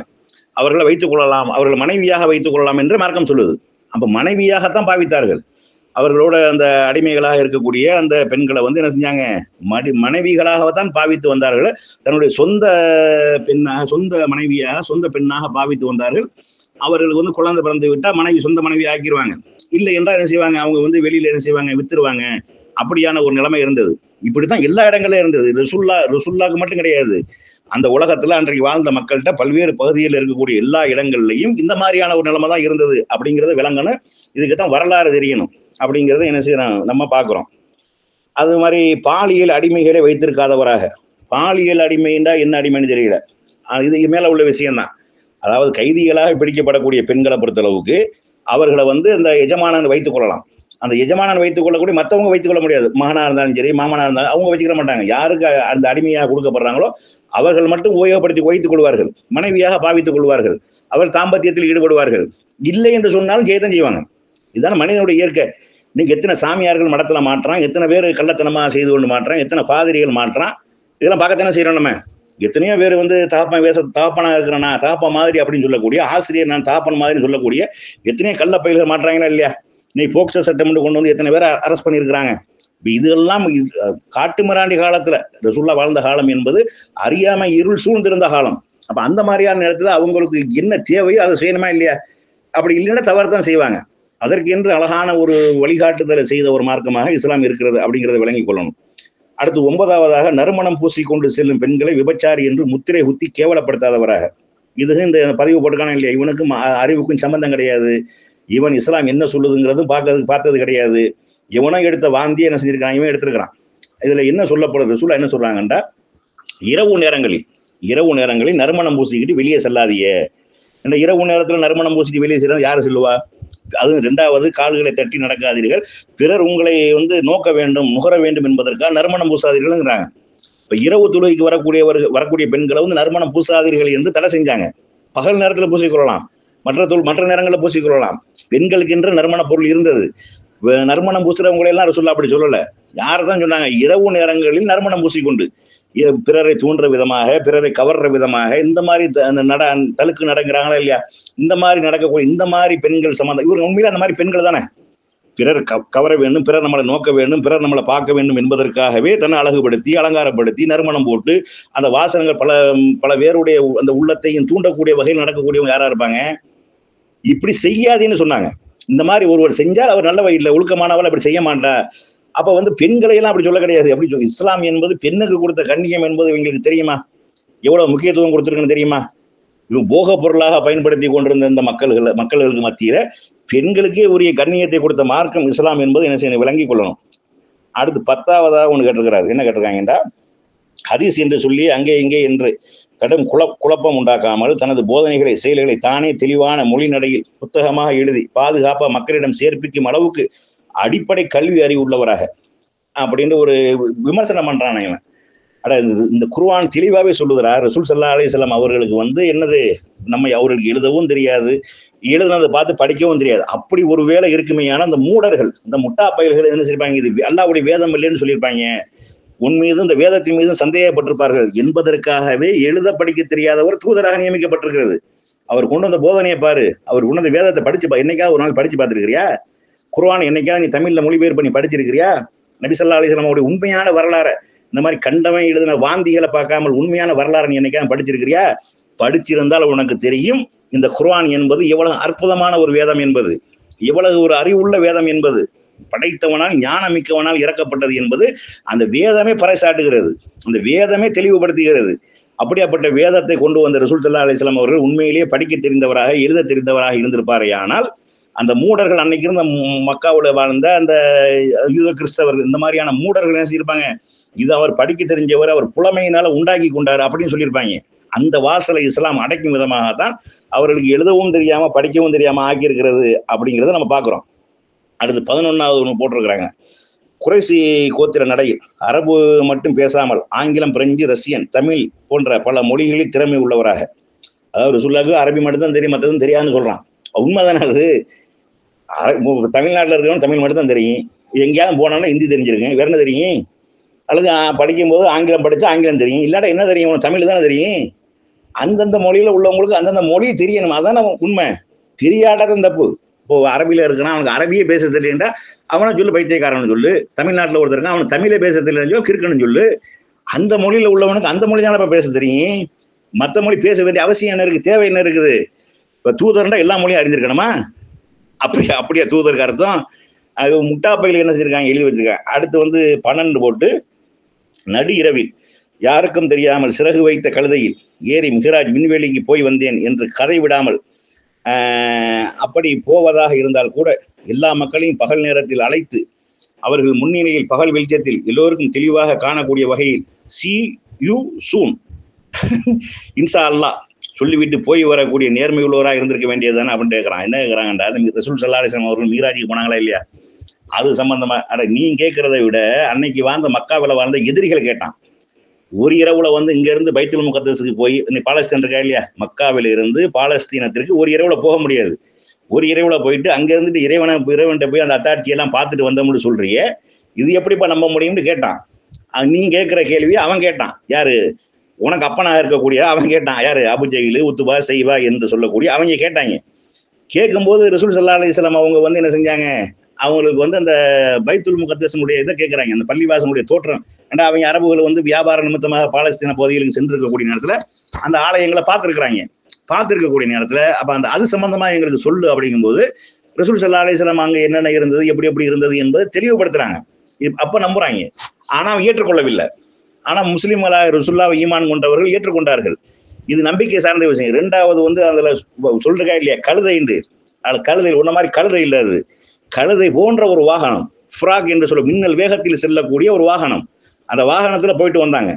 அவர்களை வைத்துக் கொள்ளலாம், அவர்கள் மனைவியாக வைத்துக் கொள்ளலாம் என்று மார்க்கம் சொல்லுது. அப்ப மனைவியாகத்தான் பாவித்தார்கள். அவர்களோட அந்த அடிமைகளாக இருக்கக்கூடிய அந்த பெண்களை வந்து என்ன செஞ்சாங்க, மனைவிகளாகத்தான் பாவித்து வந்தார்கள். தன்னுடைய சொந்த பெண்ணாக, சொந்த மனைவியாக, சொந்த பெண்ணாக பாவித்து வந்தார்கள். அவர்களுக்கு வந்து குழந்தை பிறந்து விட்டா மனைவி சொந்த மனைவி ஆக்கிடுவாங்க. இல்லை என்றால் என்ன செய்வாங்க, அவங்க வந்து வெளியில என்ன செய்வாங்க, வித்துருவாங்க. அப்படியான ஒரு நிலைமை இருந்தது. இப்படித்தான் எல்லா இடங்களிலும் இருந்தது. ருசுல்லாக்கு மட்டும் கிடையாது, அந்த உலகத்துல அன்றைக்கு வாழ்ந்த மக்கள்கிட்ட பல்வேறு பகுதியில் இருக்கக்கூடிய எல்லா இடங்கள்லையும் இந்த மாதிரியான ஒரு நிலைமை தான் இருந்தது. அப்படிங்கிறத விளங்கணும். இதுக்குதான் வரலாறு தெரியணும். அப்படிங்கிறத என்ன செய்யறோம், நம்ம பார்க்கிறோம். அது மாதிரி பாலியல் அடிமைகளை வைத்திருக்காதவராக, பாலியல் அடிமைண்டா என்ன அடிமைன்னு தெரியல, இது மேல உள்ள விஷயம்தான். அதாவது கைதிகளாக பிடிக்கப்படக்கூடிய பெண்களை பொறுத்தளவுக்கு அவர்களை வந்து அந்த எஜமானன் வைத்துக் கொள்ளலாம். அந்த எஜமானன் வைத்துக் கொள்ளக்கூடிய மற்றவங்க வைத்துக் கொள்ள முடியாது. மகனா இருந்தாலும் சரி, மாமனா இருந்தாலும் அவங்க வச்சுக்கிற மாட்டாங்க. யாருக்கு அந்த அடிமையாக கொடுக்கப்படுறாங்களோ அவர்கள் மட்டும் உபயோகப்படுத்தி வைத்துக் கொள்வார்கள், மனைவியாக பாவித்துக் கொள்வார்கள், அவர் தாம்பத்தியத்தில் ஈடுபடுவார்கள். இல்லை என்று சொன்னாலும் செய்யத்தான் செய்வாங்க. இதுதான் மனிதனுடைய இயற்கை. இன்னைக்கு எத்தனை சாமியார்கள் மடத்துல மாற்றான், எத்தனை பேர் கள்ளத்தனமா செய்து கொண்டு மாற்றான், எத்தனை பாதிரிகள் மாற்றான், இதெல்லாம் பார்க்கத்தானே செய்யறோம் நம்ம. எத்தனையோ பேர் வந்து தகப்பன் தகப்பனா இருக்கிறனா, தகப்பன் மாதிரி அப்படின்னு சொல்லக்கூடிய, ஆசிரியர் நான் தகப்பன் மாதிரி சொல்லக்கூடிய எத்தனையோ கள்ள பயில்கள் மாற்றாங்களா இல்லையா? இன்னைக்கு போக்சோ சட்டம் கொண்டு வந்து எத்தனை பேரை அரெஸ்ட் பண்ணியிருக்கிறாங்க. இதெல்லாம் காட்டு மிராண்டி காலத்துல ரசூலுல்லாஹ் வாழ்ந்த காலம் என்பது அறியாம இருள் சூழ்ந்திருந்த காலம். அப்ப அந்த மாதிரியான நேரத்துல அவங்களுக்கு என்ன தேவையோ அதை செய்யணுமா இல்லையா? அப்படி இல்லைன்னா தவறு தான் செய்வாங்க. அதற்கு என்று அழகான ஒரு வழிகாட்டுதலை செய்த ஒரு மார்க்கமாக இஸ்லாம் இருக்கிறது அப்படிங்கிறத விளங்கிக் கொள்ளணும். அடுத்து 9வதாக, நறுமணம் பூசிக்கொண்டு செல்லும் பெண்களை விபச்சாரி என்று முத்திரை குத்தி கேவலப்படுத்தாதவராக. இது இந்த பதிவு போட்டுக்கான இல்லையா, இவனுக்கும் அறிவுக்கும் சம்பந்தம் கிடையாது, இவன் இஸ்லாம் என்ன சொல்லுதுங்கிறதும் பார்த்தது கிடையாது, இவனும் எடுத்த வாந்தி என்ன செஞ்சிருக்கான், இவன் எடுத்திருக்கிறான். இதுல என்ன சொல்லப்படுறது, ரசூலுல்லாஹ் என்ன சொல்றாங்கன்றா, இரவு நேரங்களில் நறுமணம் பூசிக்கிட்டு வெளியே செல்லாதீங்க. இந்த இரவு நேரத்துல நறுமணம் பூசிட்டு வெளியே செல்ல யாரு சொல்லுவா? அது 2வது, கால்களை தட்டி நடக்காதீர்கள், பிறர் உங்களை வந்து நோக்க வேண்டும், நுகர வேண்டும் என்பதற்காக நறுமணம் பூசாதீர்கள்ங்கிறாங்க. இப்ப இரவு தொழுகைக்கு வரக்கூடிய பெண்களை வந்து நறுமணம் பூசாதீர்கள் என்று தடை செஞ்சாங்க. பகல் நேரத்துல பூசிக்கொள்ளலாம், மற்ற நேரங்களில் பூசிக்கொள்ளலாம். பெண்களுக்கு என்று நறுமண பொருள் இருந்தது. நறுமணம் பூசுறவங்களை எல்லாம் ரசூலுல்லாஹ் அப்படி சொல்லல. யார்தான் சொன்னாங்க, இரவு நேரங்களில் நறுமணம் பூசிக்கொண்டு பிறரை தூண்டுற விதமாக, பிறரை கவர்ற விதமாக, இந்த மாதிரி தலுக்கு நடக்கிறாங்களா இல்லையா, இந்த மாதிரி நடக்கக்கூடிய இந்த மாதிரி பெண்கள் சம்பந்தம், இவங்க உண்மையில அந்த மாதிரி பெண்கள் தானே. பிறர் கவர வேண்டும், பிறர் நம்மளை நோக்க வேண்டும், பிறர் நம்மளை பார்க்க வேண்டும் என்பதற்காகவே தன்னை அழகுபடுத்தி அலங்காரப்படுத்தி நறுமணம் போட்டு அந்த வாசனங்கள் பல பேருடைய அந்த உள்ளத்தையும் தூண்டக்கூடிய வகையில் நடக்கக்கூடியவங்க யாரா இருப்பாங்க? இப்படி செய்யாதேன்னு சொன்னாங்க. இந்த மாதிரி ஒருவர் செஞ்சால் அவர் நல்ல வகையில் ஒழுக்கமானவள், அப்படி செய்ய மாட்டா. அப்ப வந்து பெண்களை எல்லாம் அப்படி சொல்ல கிடையாது. அப்படி இஸ்லாம் என்பது பெண்ணுக்கு கொடுத்த கண்ணியம் என்பது இவங்களுக்கு தெரியுமா? எவ்வளவு முக்கியத்துவம் கொடுத்திருக்குன்னு தெரியுமா? இவங்க போக பொருளாக பயன்படுத்தி கொண்டிருந்த இந்த மக்களுக்கு மத்தியில பெண்களுக்கே உரிய கண்ணியத்தை கொடுத்த மார்க்கம் இஸ்லாம் என்பது என்ன செய்யணும், விளங்கிக் கொள்ளணும். அடுத்து 10வதாக ஒன்று கேட்டிருக்கிறார். என்ன கேட்டிருக்காங்கன்றா, ஹதீஸ் என்று சொல்லி அங்கே இங்கே என்று கடும் குழப்பம் உண்டாக்காமல் தனது போதனைகளை, செயல்களை தானே தெளிவான மொழி நடையில் புத்தகமாக எழுதி பாதுகாப்பா மக்களிடம் சேர்ப்பிக்கும் அளவுக்கு அடிப்படை கல்வி அறிவு உள்ளவராக அப்படின்னு ஒரு விமர்சனம் பண்றான் இவன். இந்த குர்ஆன் தெளிவாவே சொல்லுகிறார், ரசூல் ஸல்லல்லாஹு அலைஹி வஸல்லம் அவர்களுக்கு வந்து என்னது, நம்ம அவர்களுக்கு எழுதவும் தெரியாது, எழுதுனதை பார்த்து படிக்கவும் தெரியாது. அப்படி ஒரு வேலை இருக்குமேயான அந்த மூடர்கள், இந்த முட்டா பயல்கள் என்ன செய்வாங்க, இது அல்லாஹ்வுடைய வேதம் இல்லைன்னு சொல்லியிருப்பாங்க, உன் மீதும் இந்த வேதத்தின் மீதும் சந்தேகப்பட்டிருப்பார்கள் என்பதற்காகவே எழுத படிக்க தெரியாதவர் தூதராக நியமிக்கப்பட்டிருக்கிறது. அவர் கொண்டு வந்த போதனையை பாரு, அவர் கொண்டு வந்த வேதத்தை படிச்சு என்னைக்காவது ஒரு நாள் படிச்சு பார்த்திருக்கிறியா? குர்ஆன் என்னைக்காவது நீ தமிழ்ல மொழிபெயர்ப்பு பண்ணி படிச்சிருக்கிறியா? நபி ஸல்லல்லாஹு அலைஹி வஸல்லம் அவருடைய உண்மையான வரலாறு, இந்த மாதிரி கண்டவன் எழுதின வாந்திகளை பார்க்காமல் உண்மையான வரலாறு நீ என்னைக்காவது படிச்சிருக்கிறியா? படிச்சிருந்தால் உனக்கு தெரியும் இந்த குர்ஆன் என்பது எவ்வளவு அற்புதமான ஒரு வேதம் என்பது, எவ்வளவு ஒரு அறிவுள்ள வேதம் என்பது, படைத்தவனால் ஞானமிக்கவனால் இறக்கப்பட்டது என்பது அந்த வேதமே பறைசாட்டுகிறது, அந்த வேதமே தெளிவுபடுத்துகிறது. அப்படியாப்பட்ட வேதத்தை கொண்டு வந்த ரசூல் ஸல்லல்லாஹு அலைஹி வஸல்லம் அவர்கள் உண்மையிலேயே படிக்க தெரிந்தவராக, எழுத தெரிந்தவராக இருந்திருப்பாரே ஆனால் அந்த மூடர்கள் அன்னைக்கு இருந்த மக்காவுல வாழ்ந்த அந்த யூத கிறிஸ்தவர்கள் இந்த மாதிரியான மூடர்கள் என்ன செய்யிருப்பாங்க, இது அவர் படிக்க தெரிஞ்சவர், அவர் புலமையினால உண்டாக்கி கொண்டாரு அப்படின்னு சொல்லியிருப்பாங்க. அந்த வாசலை இஸ்லாம் அடைக்கும் விதமாகத்தான் அவர்களுக்கு எழுதவும் தெரியாம படிக்கவும் தெரியாம ஆக்கியிருக்கிறது அப்படிங்கிறத நம்ம பார்க்கிறோம். அடுத்து 11வது ஒன்று போட்டிருக்கிறாங்க. குறைசி கோத்திர நடையில் அரபு மட்டும் பேசாமல் ஆங்கிலம், பிரெஞ்சு, ரஷ்யன், தமிழ் போன்ற பல மொழிகளில் திறமை உள்ளவராக, அதாவது ரசூலுல்லாஹ்க்கு அரபி மட்டும்தான் தெரியும், மற்றதும் தெரியாதுன்னு சொல்றான். உண்மைதானே அது? தமிழ்நாட்டில் இருக்கிறவங்க தமிழ் மட்டும் தான் தெரியும், எங்கேயாவது போனாலும் ஹிந்தி தெரிஞ்சிருக்கேன், வேற என்ன தெரியும்? அல்லது படிக்கும்போது ஆங்கிலம் படிச்சா ஆங்கிலம் தெரியும், இல்லாட்டா என்ன தெரியும், உனக்கு தமிழ் தானே தெரியும். அந்தந்த மொழியில உள்ளவங்களுக்கு அந்தந்த மொழி தெரியணும், அதான் உண்மை. தெரியாததும் தப்பு. இப்போ அரபியில இருக்கிறான், அவனுக்கு அரபியே பேச தெரியலா அவனை சொல்லு பைத்தியக்காரன் சொல்லு. தமிழ்நாட்டில் ஒருத்தர் இருக்கான், அவனுக்கு தமிழே பேச தெரியலன்னு கிறுக்கணும் சொல்லு. அந்த மொழியில உள்ளவனுக்கு அந்த மொழி தானே பேச தெரியும், மற்ற மொழி பேச வேண்டிய அவசியம் என்ன இருக்கு, தேவை என்ன இருக்குது? இப்ப தூதர்னா எல்லா மொழியும் அறிஞ்சிருக்கணுமா? அப்படியா தூதருக்கு அர்த்தம்? அது முட்டாப்பையில் என்ன செஞ்சிருக்காங்க, எழுதி வச்சிருக்காங்க. அடுத்து 12 போட்டு, நடு இரவில் யாருக்கும் தெரியாமல் சிறகு வைத்த கழுதையில் ஏறி மிகராஜ் விண்வெளிக்கு போய் வந்தேன் என்று கதை விடாமல் அப்படி போவதாக இருந்தால் கூட எல்லா மக்களையும் பகல் நேரத்தில் அழைத்து அவர்கள் முன்னிலையில் பகல் வெளிச்சத்தில் எல்லோருக்கும் தெளிவாக காணக்கூடிய வகையில் சி யூ சூன் இன்ஷா அல்லாஹ் சொல்லிவிட்டு போய் வரக்கூடிய நேர்மை உள்ளவராக இருந்திருக்க வேண்டியதுதானே அப்படின்னு கேட்கிறான். என்ன கேட்கிறாங்கடா, ரசூல் ஸல்லல்லாஹு அலைஹி வஸல்லம் அவர்கள் மீராஜுக்கு போனாங்களா இல்லையா, அது சம்பந்தமா? நீ கேட்கறத விட அன்னைக்கு வாழ்ந்த மக்காவில வாழ்ந்த எதிரிகள் கேட்டான். ஒரு இரவுல இங்க இருந்து பைத்துல் முகத்தஸுக்கு போய், நீ பாலஸ்தீன் இருக்கா இல்லையா, மக்காவில இருந்து பாலஸ்தீனத்திற்கு ஒரு இரவுல போக முடியாது. ஒரு இரவுல போயிட்டு அங்க இருந்துட்டு இறைவன்கிட்ட போய் அந்த அத்தாட்சி எல்லாம் பார்த்துட்டு வந்தோம்னு சொல்றியே, இது எப்படிப்பா நம்ப முடியும்னு கேட்டான். நீ கேட்கிற கேள்வி அவன் கேட்டான். யாரு? உனக்கு அப்பனாக இருக்கக்கூடிய அவன் கேட்டான். யாரு? அபுஜெயில், உத்துபா, செய்வா என்று சொல்லக்கூடிய அவங்க கேட்டாங்க. கேட்கும்போது ரசூல் ஸல்லல்லாஹு அலைஹி வஸல்லம் அவங்க என்ன செஞ்சாங்க, அவங்களுக்கு அந்த பைத்துல் முகத்தஸனுடைய இதை கேட்கறாங்க, அந்த பள்ளிவாசனுடைய தோற்றம். ஏன்னா அவங்க அரபுகள் வியாபார நிமித்தமாக பாலஸ்தீன பகுதிகளுக்கு சென்றிருக்கக்கூடிய நேரத்துல அந்த ஆலயங்களை பார்த்திருக்கக்கூடிய நேரத்துல அப்ப அது சம்பந்தமா எங்களுக்கு சொல்லு அப்படிங்கும்போது ரசூல் ஸல்லல்லாஹு அலைஹி வஸல்லம் அங்க என்னென்ன இருந்தது, எப்படி இருந்தது என்பதை தெளிவுபடுத்துறாங்க. அப்ப நம்புறாங்க. ஆனா அவன் ஏற்றுக்கொள்ளவில்லை. ஆனா முஸ்லிம்களாக ரசூலுல்லாஹ்வை ஈமான் கொண்டவர்கள் ஏற்றுக்கொண்டார்கள். இது நம்பிக்கை சார்ந்த விஷயம். இரண்டாவது அதுல சொல்றா இல்லையா, கழுதை என்று. கழுதை உன்ன மாதிரி கழுதை இல்ல, அது கழுதை போன்ற ஒரு வாகனம், ஃப்ராக் என்று சொல்ல மின்னல் வேகத்தில் செல்லக்கூடிய ஒரு வாகனம். அந்த வாகனத்துல போயிட்டு வந்தாங்க.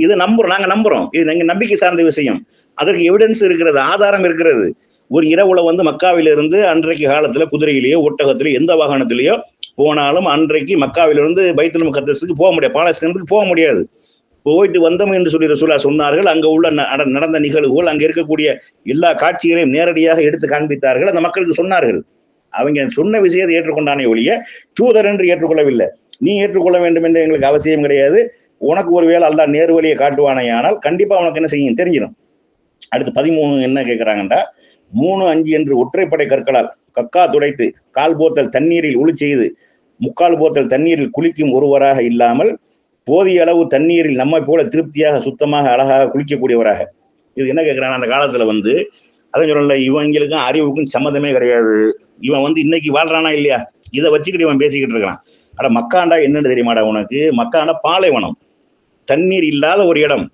இது நாங்க நம்புறோம். இது எங்க நம்பிக்கை சார்ந்த விஷயம். அதற்கு எவிடன்ஸ் இருக்கிறது, ஆதாரம் இருக்கிறது. ஒரு இரவுல மக்காவிலிருந்து அன்றைக்கு காலத்துல குதிரையிலேயோ ஒட்டகத்திலேயோ எந்த வாகனத்திலேயோ போனாலும் அன்றைக்கு மக்காவிலிருந்து பைத்துல் முகத்தஸுக்கு போக முடியாது, பாலஸ்தீனத்துக்கு போக முடியாது. போயிட்டு வந்தோம் என்று சொல்லி ரசூலுல்லாஹ் சொன்னார்கள். அங்க உள்ள நடந்த நிகழ்வுகள், அங்க இருக்கக்கூடிய எல்லா காட்சிகளையும் நேரடியாக எடுத்து காண்பித்தார்கள், அந்த மக்களுக்கு சொன்னார்கள். அவங்க சொன்ன விஷயத்தை ஏற்றுக்கொண்டானே ஒழிய தூதர் என்று ஏற்றுக்கொள்ளவில்லை. நீ ஏற்றுக்கொள்ள வேண்டும் என்று எங்களுக்கு அவசியம் கிடையாது. உனக்கு ஒரு வேளை அல்லாஹ் நேர் வழியை காட்டுவானே ஆனால் கண்டிப்பா உனக்கு என்ன செய்யும் தெரிஞ்சிடும். அடுத்து 13 என்ன கேட்கிறாங்கண்டா, 3, 5 என்று ஒற்றைப்படை கற்களால் கக்கா துடைத்து கால் போத்தல் தண்ணீரில் ஒளி செய்து 3/4 போத்தல் தண்ணீரில் குளிக்கும் ஒருவராக இல்லாமல் போதிய அளவு தண்ணீரில் நம்மை போல திருப்தியாக சுத்தமாக அழகாக குளிக்கக்கூடியவராக. இது என்ன கேட்கிறாங்க, அந்த காலத்துல அதான் சொல்லல, இவங்களுக்கும் அறிவுக்கும் சம்மதமே கிடையாது. இவன் இன்னைக்கு வாழ்றானா இல்லையா, இதை வச்சுக்கிட்டு இவன் பேசிக்கிட்டு இருக்கான். அட மக்காண்டா என்னன்னு தெரியுமாடா உனக்கு? மக்காண்டா பாலைவனம், தண்ணீர் இல்லாத ஒரு இடம்.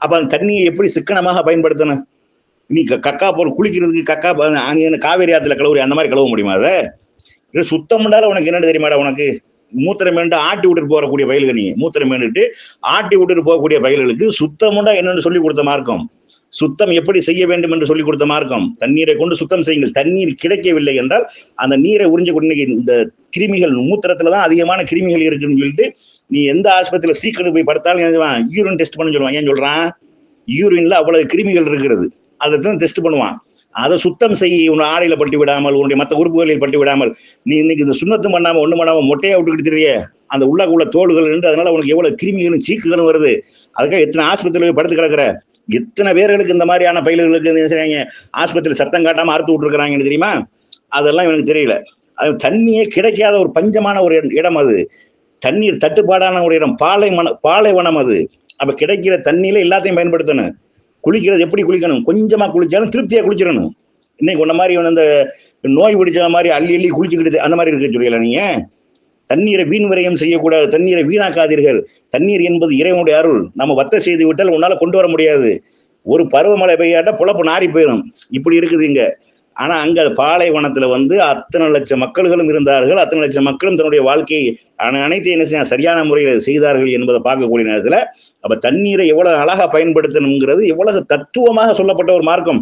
அப்ப அந்த தண்ணியை எப்படி சிக்கனமாக பயன்படுத்தணும்? நீ கக்கா போல் குளிக்கிறதுக்கு கக்கா காவேரி ஆத்துல கழுவுறி, அந்த மாதிரி கழுவ முடியுமா? அதை சுத்தம் பண்ணால உனக்கு என்னன்னு தெரியுமாடா உனக்கு? மூத்திரம் மேண்டு ஆட்டி விட்டுட்டு போகக்கூடிய பயில்கள், நீ மூத்திரம் மேண்டுட்டு ஆட்டி விட்டுட்டு போகக்கூடிய பயில்களுக்கு சுத்தமுண்டா என்னன்னு சொல்லி கொடுத்த மார்க்கம், சுத்தம் எப்படி செய்ய வேண்டும் என்று சொல்லிக் கொடுத்த மார்க்கம். தண்ணீரை கொண்டு சுத்தம் செய்யுங்கள். தண்ணீர் கிடைக்கவில்லை என்றால் அந்த நீரை உறிஞ்சக்கூடிய இந்த கிருமிகள், மூத்திரத்துலதான் அதிகமான கிருமிகள் இருக்குன்னு சொல்லிட்டு நீ எந்த ஆஸ்பத்திரியில சீக்கிரம் போய் படுத்தாலும் யூரின் டெஸ்ட் பண்ண சொல்லுவான். ஏன் சொல்றான்? யூரின்ல அவ்வளவு கிருமிகள் இருக்கிறது, அதைத்தான் டெஸ்ட் பண்ணுவான். அதை சுத்தம் செய்ய, உன் ஆடையில பட்டு விடாமல், உன்னுடைய மற்ற உறுப்புகளில் பட்டு விடாமல், நீ இன்னைக்கு இந்த சுண்ணத்தும் பண்ணாம ஒண்ணு பண்ணாம மொட்டையா விட்டுக்கிட்டு தெரிய அந்த உள்ள தோள்கள் இருந்து அதனால உனக்கு எவ்வளவு கிருமிகளும் சீக்குகளும் வருது. அதுக்காக எத்தனை ஆஸ்பத்திரியில படுத்து கிடக்குற, எத்தனை பேர்களுக்கு இந்த மாதிரியான பயில்களுக்கு என்ன செய்றாங்க, ஆஸ்பத்திரியில் சத்தம் காட்டாம அறுத்து விட்டுருக்காங்கன்னு தெரியுமா? அதெல்லாம் எனக்கு தெரியல. அது தண்ணியே கிடைக்காத ஒரு பஞ்சமான ஒரு இடம், அது தண்ணீர் தட்டுப்பாடான ஒரு இடம், பாலைவனம் அது. அப்ப கிடைக்கிற தண்ணியில எல்லாத்தையும் பயன்படுத்தணும். குளிக்கிறது எப்படி குளிக்கணும்? கொஞ்சமா குளிச்சாலும் திருப்தியா குளிச்சிடணும். இன்னைக்கு உன்ன மாதிரி அந்த நோய் பிடிச்ச மாதிரி அள்ளி குளிச்சுக்கிட்டு அந்த மாதிரி இருக்க சொல்லல. நீங்க தண்ணீரை வீண் விரயம் செய்யக்கூடாது, தண்ணீரை வீணாக்காதீர்கள். தண்ணீர் என்பது இறைவனுடைய அருள். நம்ம வத்த செய்து விட்டால் உன்னால கொண்டு வர முடியாது. ஒரு பருவமழை பெய்யாட்டா புலப்பு நாரி போயிடும். இப்படி இருக்குது இங்க. ஆனா அங்க பாலைவனத்துல வந்து அத்தனை லட்சம் மக்கள்களும் இருந்தார்கள். அத்தனை லட்சம் மக்களும் தன்னுடைய வாழ்க்கையை அனைத்தையும் என்ன செய்ய சரியான முறையில் செய்தார்கள் என்பதை பார்க்கக்கூடிய நேரத்துல அப்ப தண்ணீரை எவ்வளவு அழகா பயன்படுத்தணுங்கிறது எவ்வளவு தத்துவமாக சொல்லப்பட்ட ஒரு மார்க்கம்.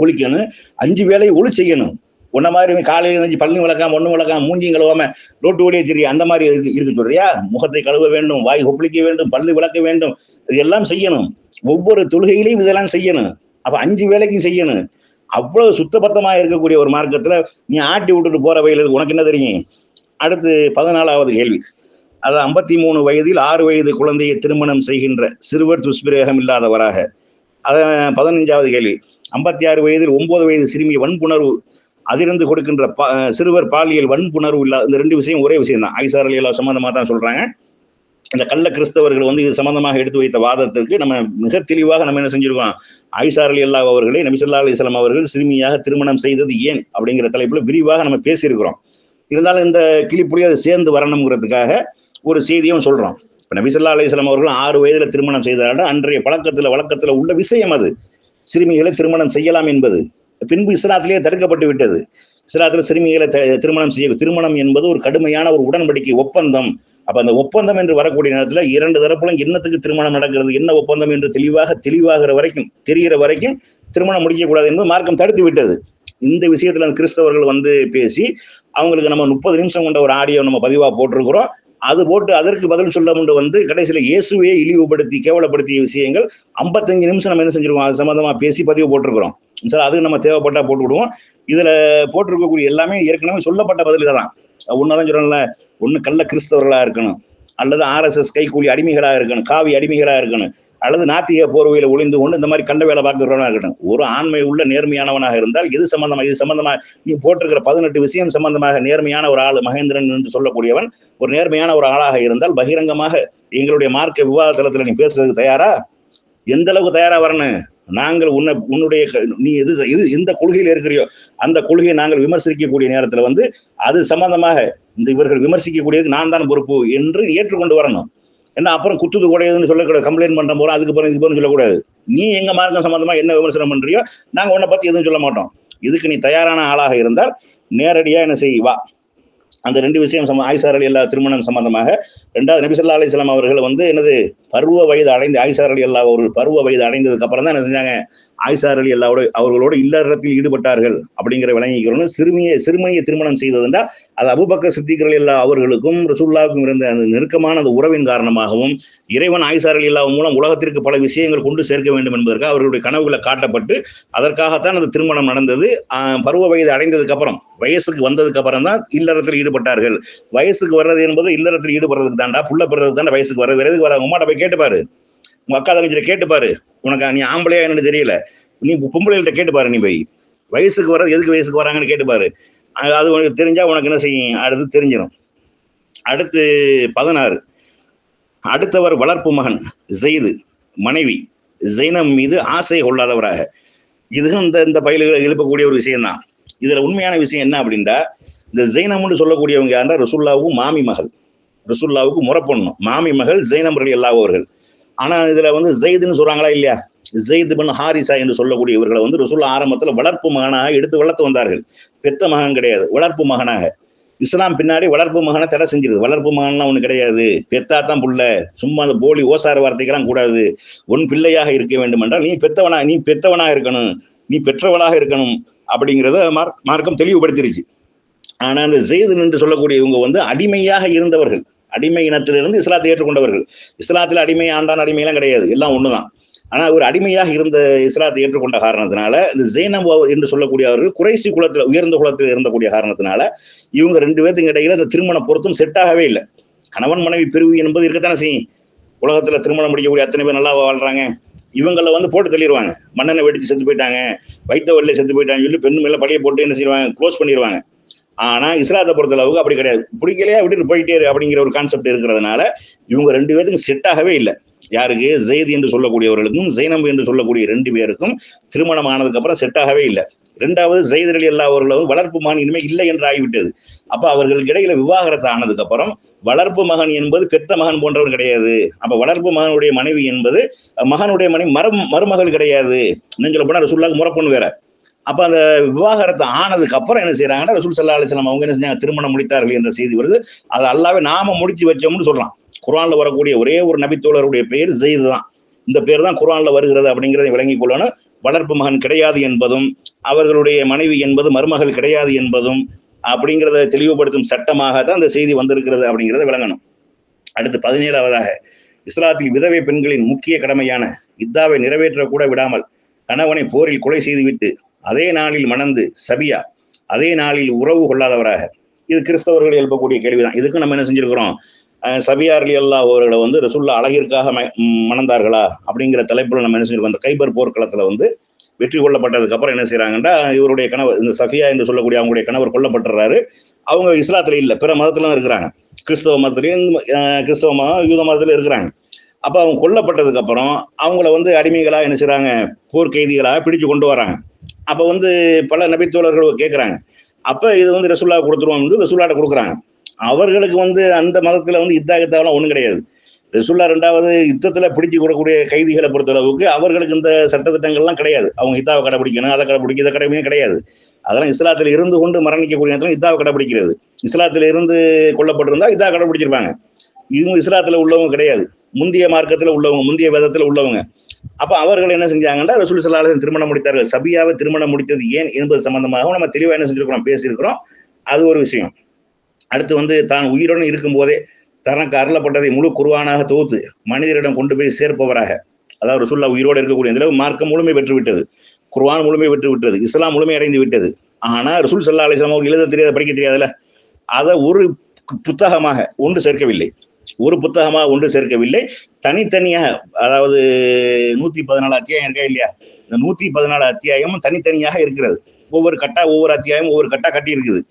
குளிக்கணும், 5 வேளை ஒளி செய்யணும். உன்ன மாதிரி காலையில எழுந்து பல்லு விளக்காம ஒண்ணு விளக்காம மூஞ்சியும் கழுவாம ரோட்டு ஓடியே தெரியும் அந்த மாதிரி இருக்கு சொல்றியா? முகத்தை கழுவ வேண்டும், வாய் கொப்பளிக்க வேண்டும், பல்லு விளக்க வேண்டும், இதெல்லாம் செய்யணும். ஒவ்வொரு தொழுகையிலையும் இதெல்லாம் செய்யணும். அப்ப 5 வேளைக்கும் செய்யணும். அவ்வளவு சுத்தபத்தமா இருக்கக்கூடிய ஒரு மார்க்கத்துல நீ ஆட்டி விட்டுட்டு போற வயலுக்கு உனக்கு என்ன தெரியும்? அடுத்து 14வது கேள்வி. அதாவது 53 வயதில் 6 வயது குழந்தையை திருமணம் செய்கின்ற சிறுவர் துஷ்பிரயோகம் இல்லாதவராக. அத 15வது கேள்வி. 56 வயதில் 9 வயது சிறுமி வன்புணர்வு அதிர்ந்து கொடுக்கின்ற சிறுவர் பாலியல் வன்புணர்வு இல்லாத. இந்த 2 விஷயம் ஒரே விஷயம் தான். ஆயிஷா ரலியல்லாஹு சம்பந்தமா தான் சொல்றாங்க. இந்த கள்ள கிறிஸ்தவர்கள் வந்து இது சம்பந்தமாக எடுத்து வைத்த வாதத்திற்கு நம்ம மிக தெளிவாக நம்ம என்ன செஞ்சிருக்கோம்? ஆயிஷா ரலியல்லாஹு அவர்களை நபி ஸல்லல்லாஹு அலைஹி வஸல்லம் அவர்கள் சிறுமியாக திருமணம் செய்தது ஏன் அப்படிங்கிற தலைப்புல விரிவாக நம்ம பேசியிருக்கிறோம். இருந்தாலும் இந்த கிளிப்புலி அது சேர்ந்து வரணுங்கிறதுக்காக ஒரு செய்தியும் சொல்றோம். இப்ப நபி ஸல்லல்லாஹு அலைஹி வஸல்லம் அவர்கள் 6 வயதுல திருமணம் செய்தாலும் அன்றைய வழக்கத்துல உள்ள விஷயம் அது. சிறுமிகளை திருமணம் செய்யலாம் என்பது பின்பு இஸ்லாத்திலேயே தடுக்கப்பட்டு விட்டது. இஸ்லாத்துல சிறுமிகளை திருமணம் என்பது ஒரு கடுமையான ஒரு உடன்படிக்கை, ஒப்பந்தம். அப்ப அந்த ஒப்பந்தம் என்று வரக்கூடிய நேரத்துல 2 தரப்புலும் என்னத்துக்கு திருமணம் நடக்கிறது, என்ன ஒப்பந்தம் என்று தெளிவாகிற வரைக்கும் தெரிகிற வரைக்கும் திருமணம் முடிக்கக்கூடாது என்பது மார்க்கம் தடுத்து விட்டது. இந்த விஷயத்துல அந்த கிறிஸ்தவர்கள் வந்து பேசி அவங்களுக்கு நம்ம 30 நிமிஷம் கொண்ட ஒரு ஆடியோ நம்ம பதிவா போட்டிருக்கிறோம். அது போட்டு அதற்கு பதில் சொல்ல கொண்டு வந்து கடைசியில இயேசுவே இழிவுபடுத்தி கேவலப்படுத்திய விஷயங்கள் 55 நிமிஷம் நம்ம என்ன செஞ்சிருக்கோம்? அது சம்பந்தமா பேசி பதிவு போட்டிருக்கிறோம். சார் அதுக்கு நம்ம தேவைப்பட்டா போட்டு விடுவோம். இதுல போட்டிருக்கக்கூடிய எல்லாமே ஏற்கனவே சொல்லப்பட்ட பதில்கள் தான். ஒன்னதான் சொல்றேன்ல, ஒண்ணு கள்ள கிறிஸ்தவர்களா இருக்கணும், அல்லது RSS கைக்கூலி அடிமைகளா இருக்கணும், காவி அடிமைகளா இருக்கணும், அல்லது நாத்திக போர்வையில ஒளிந்து கொண்டு இந்த மாதிரி கள்ள வேலை பார்க்கிறவனா இருக்கணும். ஒரு ஆண்மை உள்ள நேர்மையானவனாக இருந்தால் இது சம்பந்தமா நீ போட்டிருக்கிற 18 விஷயம் சம்பந்தமாக நேர்மையான ஒரு ஆள் மகேந்திரன் என்று சொல்லக்கூடியவன் ஒரு நேர்மையான ஒரு ஆளாக இருந்தால் பகிரங்கமாக எங்களுடைய மார்க்க விவாத தளத்துல நீ பேசுறதுக்கு தயாரா? எந்த அளவுக்கு தயாரா வரணும்? நாங்கள் உன்னுடைய நீ எந்த கொள்கையில் இருக்கிறியோ அந்த கொள்கையை நாங்கள் விமர்சிக்கக்கூடிய நேரத்துல வந்து அது சம்பந்தமாக இவர்கள் விமர்சிக்கக்கூடியது நான் தான் பொறுப்பு என்று ஏற்றுக்கொண்டு வரணும். ஏன்னா அப்புறம் குத்துது கூடையதுன்னு சொல்லக்கூடாது, கம்ப்ளைண்ட் பண்ண போறோம் அதுக்கு பிறகு இதுக்கு சொல்லக்கூடாது. நீ எங்க மார்க்கம் சம்பந்தமா என்ன விமர்சனம் பண்றியோ நாங்க உன்னை பத்தி எதுவும் சொல்ல மாட்டோம். இதுக்கு நீ தயாரான ஆளாக இருந்தால் நேரடியா என்ன செய்வா. அந்த 2 விஷயம் ஆயிஷா ரலியல்லாஹு திருமணம் சம்பந்தமாக. 2வது நபி ஸல்லல்லாஹு அலைஹி வஸல்லம் அவர்கள் வந்து என்னது பருவ வயது அடைந்து ஆயிஷா ரலியல்லாஹு அவர்கள் பருவ வயது அடைந்ததுக்கு அப்புறம் தான் என்ன செஞ்சாங்க? ஆயிஷா ரலியல்லாஹு அவர்களோடு இல்லறத்தில் ஈடுபட்டார்கள் அப்படிங்கிற விளங்கிக்கிறோம். சிறுமியை திருமணம் செய்ததுண்டா அது அபூபக்கர் சித்திக் ரலியல்லாஹு அவர்களுக்கும் ரசூலுல்லாஹுக்கும் இருந்த அந்த நெருக்கமான அந்த உறவின் காரணமாகவும் இறைவன் ஆயிஷா ரலியல்லாஹு மூலம் உலகத்திற்கு பல விஷயங்கள் கொண்டு சேர்க்க வேண்டும் என்பதற்காக அவர்களுடைய கனவுகளை காட்டப்பட்டு அதற்காகத்தான் அந்த திருமணம் நடந்தது. பருவ வயது அடைந்ததுக்கு அப்புறம் வயசுக்கு வந்ததுக்கு அப்புறம் தான் இல்லறத்தில் ஈடுபட்டார்கள். வயசுக்கு வர்றது என்பது இல்லறத்தில் ஈடுபடுறதுக்கு தாண்டா, புள்ள பெறதுக்கு தாண்டா வயசுக்கு வர்றது. வேற எதுக்கு வர? உங்க அம்மாட்ட போய் கேட்டுப்பாரு, உங்க அக்கா தங்கச்சிட்ட கேட்டுப்பாரு. உனக்கு நீ ஆம்பளையா என்னன்னு தெரியல, நீ பொம்பளைகிட்ட கேட்டுப்பாரு. நீ போய் வயசுக்கு வர்றது எதுக்கு வயசுக்கு வராங்கன்னு கேட்டுப்பாரு. அது உனக்கு தெரிஞ்சா உனக்கு என்ன செய்யும்? அடுத்து தெரிஞ்சிடும். அடுத்து 16. அடுத்தவர் வளர்ப்பு மகன் ஜெயிது மனைவி ஜெய்னம் மீது ஆசை கொள்ளாதவராக. இதுவும் இந்த பயில்களை எழுப்பக்கூடிய ஒரு விஷயம்தான். இதுல உண்மையான விஷயம் என்ன அப்படின்னா, இந்த ஜெய்னம்னு சொல்லக்கூடியவங்க யாருன்னா ரசூலுல்லாஹுக்கு மாமி மகள், ரசூலுல்லாஹுக்கு முறப்பொண்ணு மாமி மகள் ஜெய்னம் ரலியல்லாஹு அவர்கள். ஆனா இதுல வந்து ஜெயிதுன்னு சொல்றாங்களா இல்லையா? ஜெயித் பின் ஹாரிசா என்று சொல்லக்கூடிய இவர்களை வந்து ரசூலுல்லாஹ் ஆரம்பத்துல வளர்ப்பு மகனாக எடுத்து வளர்த்து வந்தார்கள். பெத்த மகன் கிடையாது, வளர்ப்பு மகனாக. இஸ்லாம் பின்னாடி வளர்ப்பு மகனை தடை செஞ்சிருது. வளர்ப்பு மகன்லாம் ஒண்ணு கிடையாது, பெத்தாத்தான் புள்ள. சும்மா அந்த போலி ஓசார வார்த்தைக்கெல்லாம் கூடாது. உன் பிள்ளையாக இருக்க வேண்டும் என்றால் நீ பெத்தவனாக இருக்கணும், நீ பெற்றவளாக இருக்கணும் அப்படிங்கிறத மார்க்கம் தெளிவுபடுத்திருச்சு. ஆனா அந்த ஜெயித் என்று சொல்லக்கூடிய இவங்க வந்து அடிமையாக இருந்தவர்கள், அடிமை இனத்திலிருந்து இஸ்லாத்தை ஏற்றுக்கொண்டவர்கள். இஸ்லாத்துல அடிமை ஆண்டான் அடிமையெல்லாம் கிடையாது, எல்லாம் ஒண்ணுதான். ஆனா ஒரு அடிமையாக இருந்த இஸ்லாத்தை ஏற்றுக்கொண்ட காரணத்தினால இந்த ஜெய்னப் என்று சொல்லக்கூடிய அவர்கள் குறைசி குலத்துல உயர்ந்த குலத்தில் இருந்தக்கூடிய காரணத்தினால இவங்க 2 பேர்த்துக்கு இடையில இந்த திருமண பொருத்தம் செட் ஆகவே இல்லை. கணவன் மனைவி பிரிவு என்பது இருக்கத்தானே செய்யும். உலகத்துல திருமணம் முடிக்கக்கூடிய அத்தனை பேர் நல்லா வாழ்றாங்க. இவங்களை வந்து போட்டு தள்ளிடுவாங்க. மண்ணெண்ணை வெடிச்சு செத்து போயிட்டாங்க, வைத்த வழியில செத்து போயிட்டாங்க சொல்லி பெண்ணு மேல பழைய போட்டு என்ன செய்வாங்க? க்ளோஸ் பண்ணிடுவாங்க. ஆனா இஸ்லாத்தை பொறுத்த அளவுக்கு அப்படி கிடையாது. பிடிக்கலையா விட்டுட்டு போயிட்டே அப்படிங்கிற ஒரு கான்செப்ட் இருக்கிறதுனால இவங்க 2 பேருக்கும் செட் ஆகவே இல்லை. யாருக்கு? ஜெயித் என்று சொல்லக்கூடியவர்களுக்கும் ஜெய்னப் என்று சொல்லக்கூடிய 2 பேருக்கும் திருமணம் ஆனதுக்கு அப்புறம் செட் ஆகவே இல்லை. 2வது ஜெயித் ரலியல்லாஹு அவர்களும் வளர்ப்பு மகன் இனிமே இல்லை என்று ஆகிவிட்டது. அப்ப அவர்களுக்கு இடையில விவாகரத்து ஆனதுக்கு அப்புறம் வளர்ப்பு மகன் என்பது பெத்த மகன் போன்றவர் கிடையாது. அப்ப வளர்ப்பு மகனுடைய மனைவி என்பது மகனுடைய மனைவி மருமகள் கிடையாது. இன்னும் சொல்ல போனா ரசூலுல்லாஹ்க்கு முறப்பொண்ணு வேற. அப்ப அந்த விவாகரத்து ஆனதுக்கு அப்புறம் என்ன செய்யறாங்கன்னா ரசூல் ஸல்லல்லாஹு அலைஹி வஸல்லம் அவங்க என்ன செஞ்சாங்க, திருமணம் முடித்தார்கள் என்ற செய்தி வருது. அது அல்லாஹ்வே நாம முடிச்சு வச்சோம்னு சொல்றான். குர்ஆன்ல வரக்கூடிய ஒரே ஒரு நபித்தோழருடைய பெயர் ஸெய்த் தான். இந்த பேர் தான் குர்ஆன்ல வருகிறது அப்படிங்கிறதை விளங்கிக் கொள்ளணும். வளர்ப்பு மகன் கிடையாது என்பதும், அவர்களுடைய மனைவி என்பது மருமகள் கிடையாது என்பதும் அப்படிங்கிறத தெளிவுபடுத்தும் சட்டமாக தான் இந்த செய்தி வந்திருக்கிறது அப்படிங்கிறத விளங்கணும். அடுத்து 17வதாக, இஸ்லாத்தில் விதவை பெண்களின் முக்கிய கடமையான இத்தாவை நிறைவேற்ற கூட விடாமல் கணவனை போரில் கொலை செய்துவிட்டு அதே நாளில் மணந்து சபியா, அதே நாளில் உறவு கொள்ளாதவராக. இது கிறிஸ்தவர்கள் எழுப்பக்கூடிய கேள்விதான். இதுக்கு நம்ம என்ன செஞ்சிருக்கிறோம், சபியா ரலியல்லாஹு அவர்களை வந்து ரசூலுல்லாஹ் அழகிற்காக மணந்தார்களா அப்படிங்கிற தலைப்புல நம்ம என்ன செஞ்சிருக்கோம். அந்த கைபர் போர்க்களத்துல வந்து வெற்றி கொள்ளப்பட்டதுக்கு அப்புறம் என்ன செய்யறாங்கன்னா, இவருடைய கணவர் இந்த சஃபியா என்று சொல்லக்கூடிய அவங்களுடைய கணவர் கொல்லப்பட்டுறாரு. அவங்க இஸ்லாத்துல இல்ல, பிற மதத்துல இருக்கிறாங்க. கிறிஸ்தவ மதத்திலையும் கிறிஸ்தவ மதம் யூத மதத்துல இருக்கிறாங்க. அப்ப அவங்க கொல்லப்பட்டதுக்கு அப்புறம் அவங்கள வந்து அடிமைகளா என்ன செய்யறாங்க, போர் கைதிகளாக பிடிச்சு கொண்டு வராங்க. அப்ப வந்து பல நபித்தோழர்கள் கேட்கிறாங்க, அப்ப இது வந்து ரசூலுல்லாஹ் கொடுத்துருவோம் என்று ரசூலுல்லாஹ் கொடுக்குறாங்க. அவர்களுக்கு வந்து அந்த மதத்துல வந்து இத்தாகத்தாவெல்லாம் ஒண்ணும் கிடையாது. ரசூலுல்லாஹ் 2வது யுத்தத்துல பிடிச்சு கொடுக்கக்கூடிய கைதிகளை பொறுத்த அளவுக்கு அவர்களுக்கு இந்த சட்டத்திட்டங்கள்லாம் கிடையாது. அவங்க இத்தாவை கடைபிடிக்கணும், அதை கடைபிடிக்க, இதை கடைபிடிக்க கிடையாது. அதெல்லாம் இஸ்லாத்துல இருந்து கொண்டு மரணிக்கக்கூடிய நேரத்துல இத்தாவை கடைபிடிக்கிறது. இஸ்லாத்துல இருந்து கொல்லப்பட்டிருந்தா இத்தா கடைபிடிச்சிருப்பாங்க. இவங்க இஸ்லாத்துல உள்ளவங்க கிடையாது, முந்தைய மார்க்கத்துல உள்ளவங்க, முந்தைய வேதத்துல உள்ளவங்க. அப்ப அவர்கள் என்ன செஞ்சாங்கன்னா, ரசூல் ஸல்லல்லாஹு அலைஹி வஸல்லம் திருமணம் முடித்தார்கள். சபியாவை திருமணம் முடித்தது ஏன் என்பது சம்பந்தமாக நம்ம தெளிவா என்ன செஞ்சிருக்கிறோம், பேசியிருக்கிறோம். அது ஒரு விஷயம். அடுத்து வந்து தான் உயிருடன் இருக்கும் போதே தனக்கு அருளப்பட்டதை முழு குர்ஆனாக தொகுத்து மனிதரிடம் கொண்டு போய் சேர்ப்பவராக, அதாவது ரசூலுல்லாஹ் உயிரோடு இருக்கக்கூடிய இந்த மார்க்கம் முழுமை பெற்று விட்டது, குர்ஆன் முழுமை பெற்று விட்டது, இஸ்லாம் முழுமை அடைந்து விட்டது. ஆனா ரசூல் ஸல்லல்லாஹு அலைஹி வஸல்லம் அவங்களுக்கு எழுத தெரியாத, படிக்க தெரியாதுல்ல, அதை ஒரு புத்தகமாக ஒன்று சேர்க்கவில்லை. ஒரு புத்தகமாக ஒன்று சேர்க்கவில்லை, தனித்தனியாக. அதாவது 114 அத்தியாயம் இருக்கா இல்லையா, இந்த 114 அத்தியாயமும் தனித்தனியாக இருக்கிறது. ஒவ்வொரு அத்தியாயம் ஒவ்வொரு கட்டா கட்டி இருக்குது.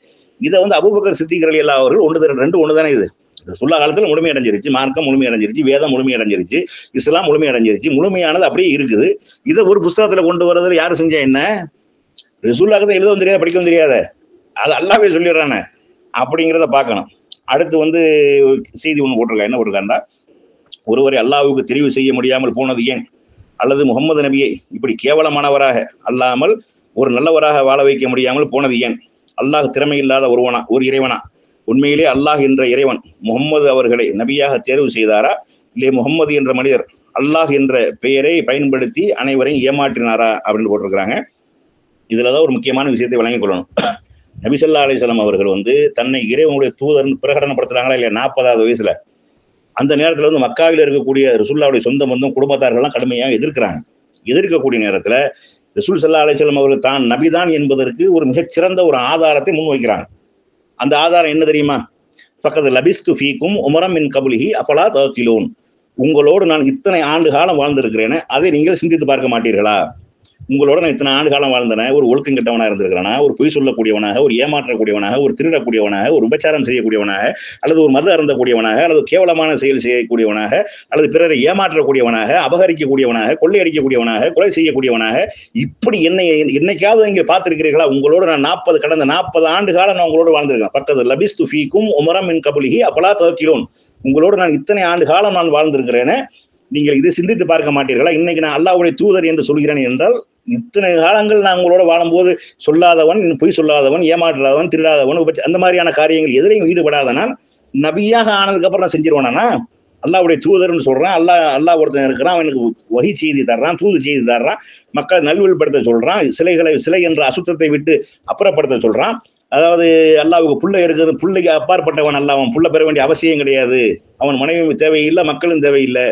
இதை வந்து அபூபக்கர் சித்திக் ரலியல்லாஹு அவர்கள் ஒன்று தானே. இது ரசூலுல்லாஹ் காலத்துல முழுமை அடைஞ்சிருச்சு, மார்க்கம் முழுமை அடைஞ்சிருச்சு, வேதம் முழுமை அடைஞ்சிருச்சு, இஸ்லாம் முழுமை அடைஞ்சிருச்சு, முழுமையானது அப்படியே இருக்குது. இதை ஒரு புத்தகத்துல கொண்டு வரதுல யாரு செஞ்சா என்ன, ரசூலுல்லாஹ்க்கு தான் எழுதவும் தெரியாத, படிக்கவும் தெரியாத, அது அல்லாஹ்வே சொல்லிடுறானே அப்படிங்கிறத பார்க்கணும். அடுத்து வந்து செய்தி ஒன்று போட்டிருக்கா, என்ன போட்டிருக்காருன்னா, ஒருவரை அல்லாஹ்வுக்கு தெரிவு செய்ய முடியாமல் போனது ஏன், அல்லது முகமது நபியை இப்படி கேவலமானவராக அல்லாமல் ஒரு நல்லவராக வாழ வைக்க முடியாமல் போனது ஏன், அல்லாஹ் திறமை இல்லாத ஒரு இறைவனா, உண்மையிலே அல்லாஹ் என்ற இறைவன் முகம்மது அவர்களை நபியாக தேர்வு செய்தாரா, இல்லை முகம்மது என்ற மனிதர் அல்லாஹ் என்ற பெயரை பயன்படுத்தி அனைவரையும் ஏமாற்றினாரா அப்படின்னு போட்டிருக்கிறாங்க. இதுலதான் ஒரு முக்கியமான விஷயத்தை வழங்கிக் கொள்ளணும். நபி ஸல்லல்லாஹு அலைஹி வஸல்லம் அவர்கள் வந்து தன்னை இறைவனுடைய தூதர் பிரகடனப்படுத்துறாங்களா இல்லையா, 40வது வயசுல. அந்த நேரத்துல வந்து மக்காவில் இருக்கக்கூடிய ரசூலுல்லாஹ்வுடைய சொந்த பந்தம், குடும்பத்தார்கள்லாம் கடுமையாக எதிர்க்கக்கூடிய நேரத்துல ரசூல் ஸல்லல்லாஹு அலைஹி வஸல்லம் அவர்கள் தான் நபிதான் என்பதற்கு ஒரு மிகச்சிறந்த ஒரு ஆதாரத்தை முன்வைக்கிறாங்க. அந்த ஆதாரம் என்ன தெரியுமா, ஃபக்கத் லபிஸ்து ஃபீக்கும் உமரம் மின் கப்லிஹி அஃபலா தஅகிலூன், உங்களோடு நான் இத்தனை ஆண்டு காலம் வாழ்ந்திருக்கிறேன், அதை நீங்கள் சிந்தித்து பார்க்க மாட்டீர்களா? உங்களோட நான் இத்தனை ஆண்டு காலம் வாழ்ந்தேன், ஒரு ஒழுக்கம் கெட்டவனாக இருந்திருக்கிறானா, ஒரு பொய் சொல்லக்கூடியவனாக, ஒரு ஏமாற்றக்கூடியவனாக, ஒரு திருடக்கூடியவனாக, ஒரு உபச்சாரம் செய்யக்கூடியவனாக, அல்லது ஒரு மது அருந்தக்கூடியவனாக, அல்லது கேவலமான செயல் செய்யக்கூடியவனாக, அல்லது பிறரை ஏமாற்றக்கூடியவனாக, அபகரிக்கக்கூடியவனாக, கொள்ளையடிக்கக்கூடியவனாக, கொலை செய்யக்கூடியவனாக, இப்படி என்னைக்காவது நீங்க பார்த்திருக்கிறீர்களா? உங்களோட நான் கடந்த 40 ஆண்டு காலம் நான் உங்களோடு வாழ்ந்திருக்கேன். பக்கத்து லபிஸ்து ஃபீக்கும் உமரம் மின் கப்லிஹி அஃபலா தஅகிலூன், உங்களோடு நான் இத்தனை ஆண்டு காலம் நான் வாழ்ந்திருக்கிறேன், நீங்கள் இதை சிந்தித்து பார்க்க மாட்டீர்களா? இன்னைக்கு நான் அல்லாஹ்வுடைய தூதர் என்று சொல்கிறேன் என்றால், இத்தனை காலங்கள் நான் உங்களோட வாழும்போது சொல்லாதவன், பொய் சொல்லாதவன், ஏமாற்றாதவன், திருடாதவன், அந்த மாதிரியான காரியங்கள் எதிரையும் ஈடுபடாதவன் நபியாக ஆனதுக்கு அப்புறம் நான் செஞ்சிருவானா? அல்லாஹ்வுடைய தூதர்னு சொல்றான், அல்லாஹ் ஒருத்தன் இருக்கிறான், அவனுக்கு வஹி செய்தி தர்றான், தூது செய்தி தர்றான், மக்களை நல்வழிப்படுத்த சொல்றான், சிலை என்ற அசுத்தத்தை விட்டு அப்புறப்படுத்த சொல்றான். அதாவது அல்லாஹ்வுக்கு புள்ளை இருக்குது, புள்ளைக்கு அப்பாற்பட்டவன் அல்ல, அவன் புள்ள பெற வேண்டிய அவசியம் கிடையாது, அவன் மனைவி தேவையில்லை, மக்களும் தேவையில்லை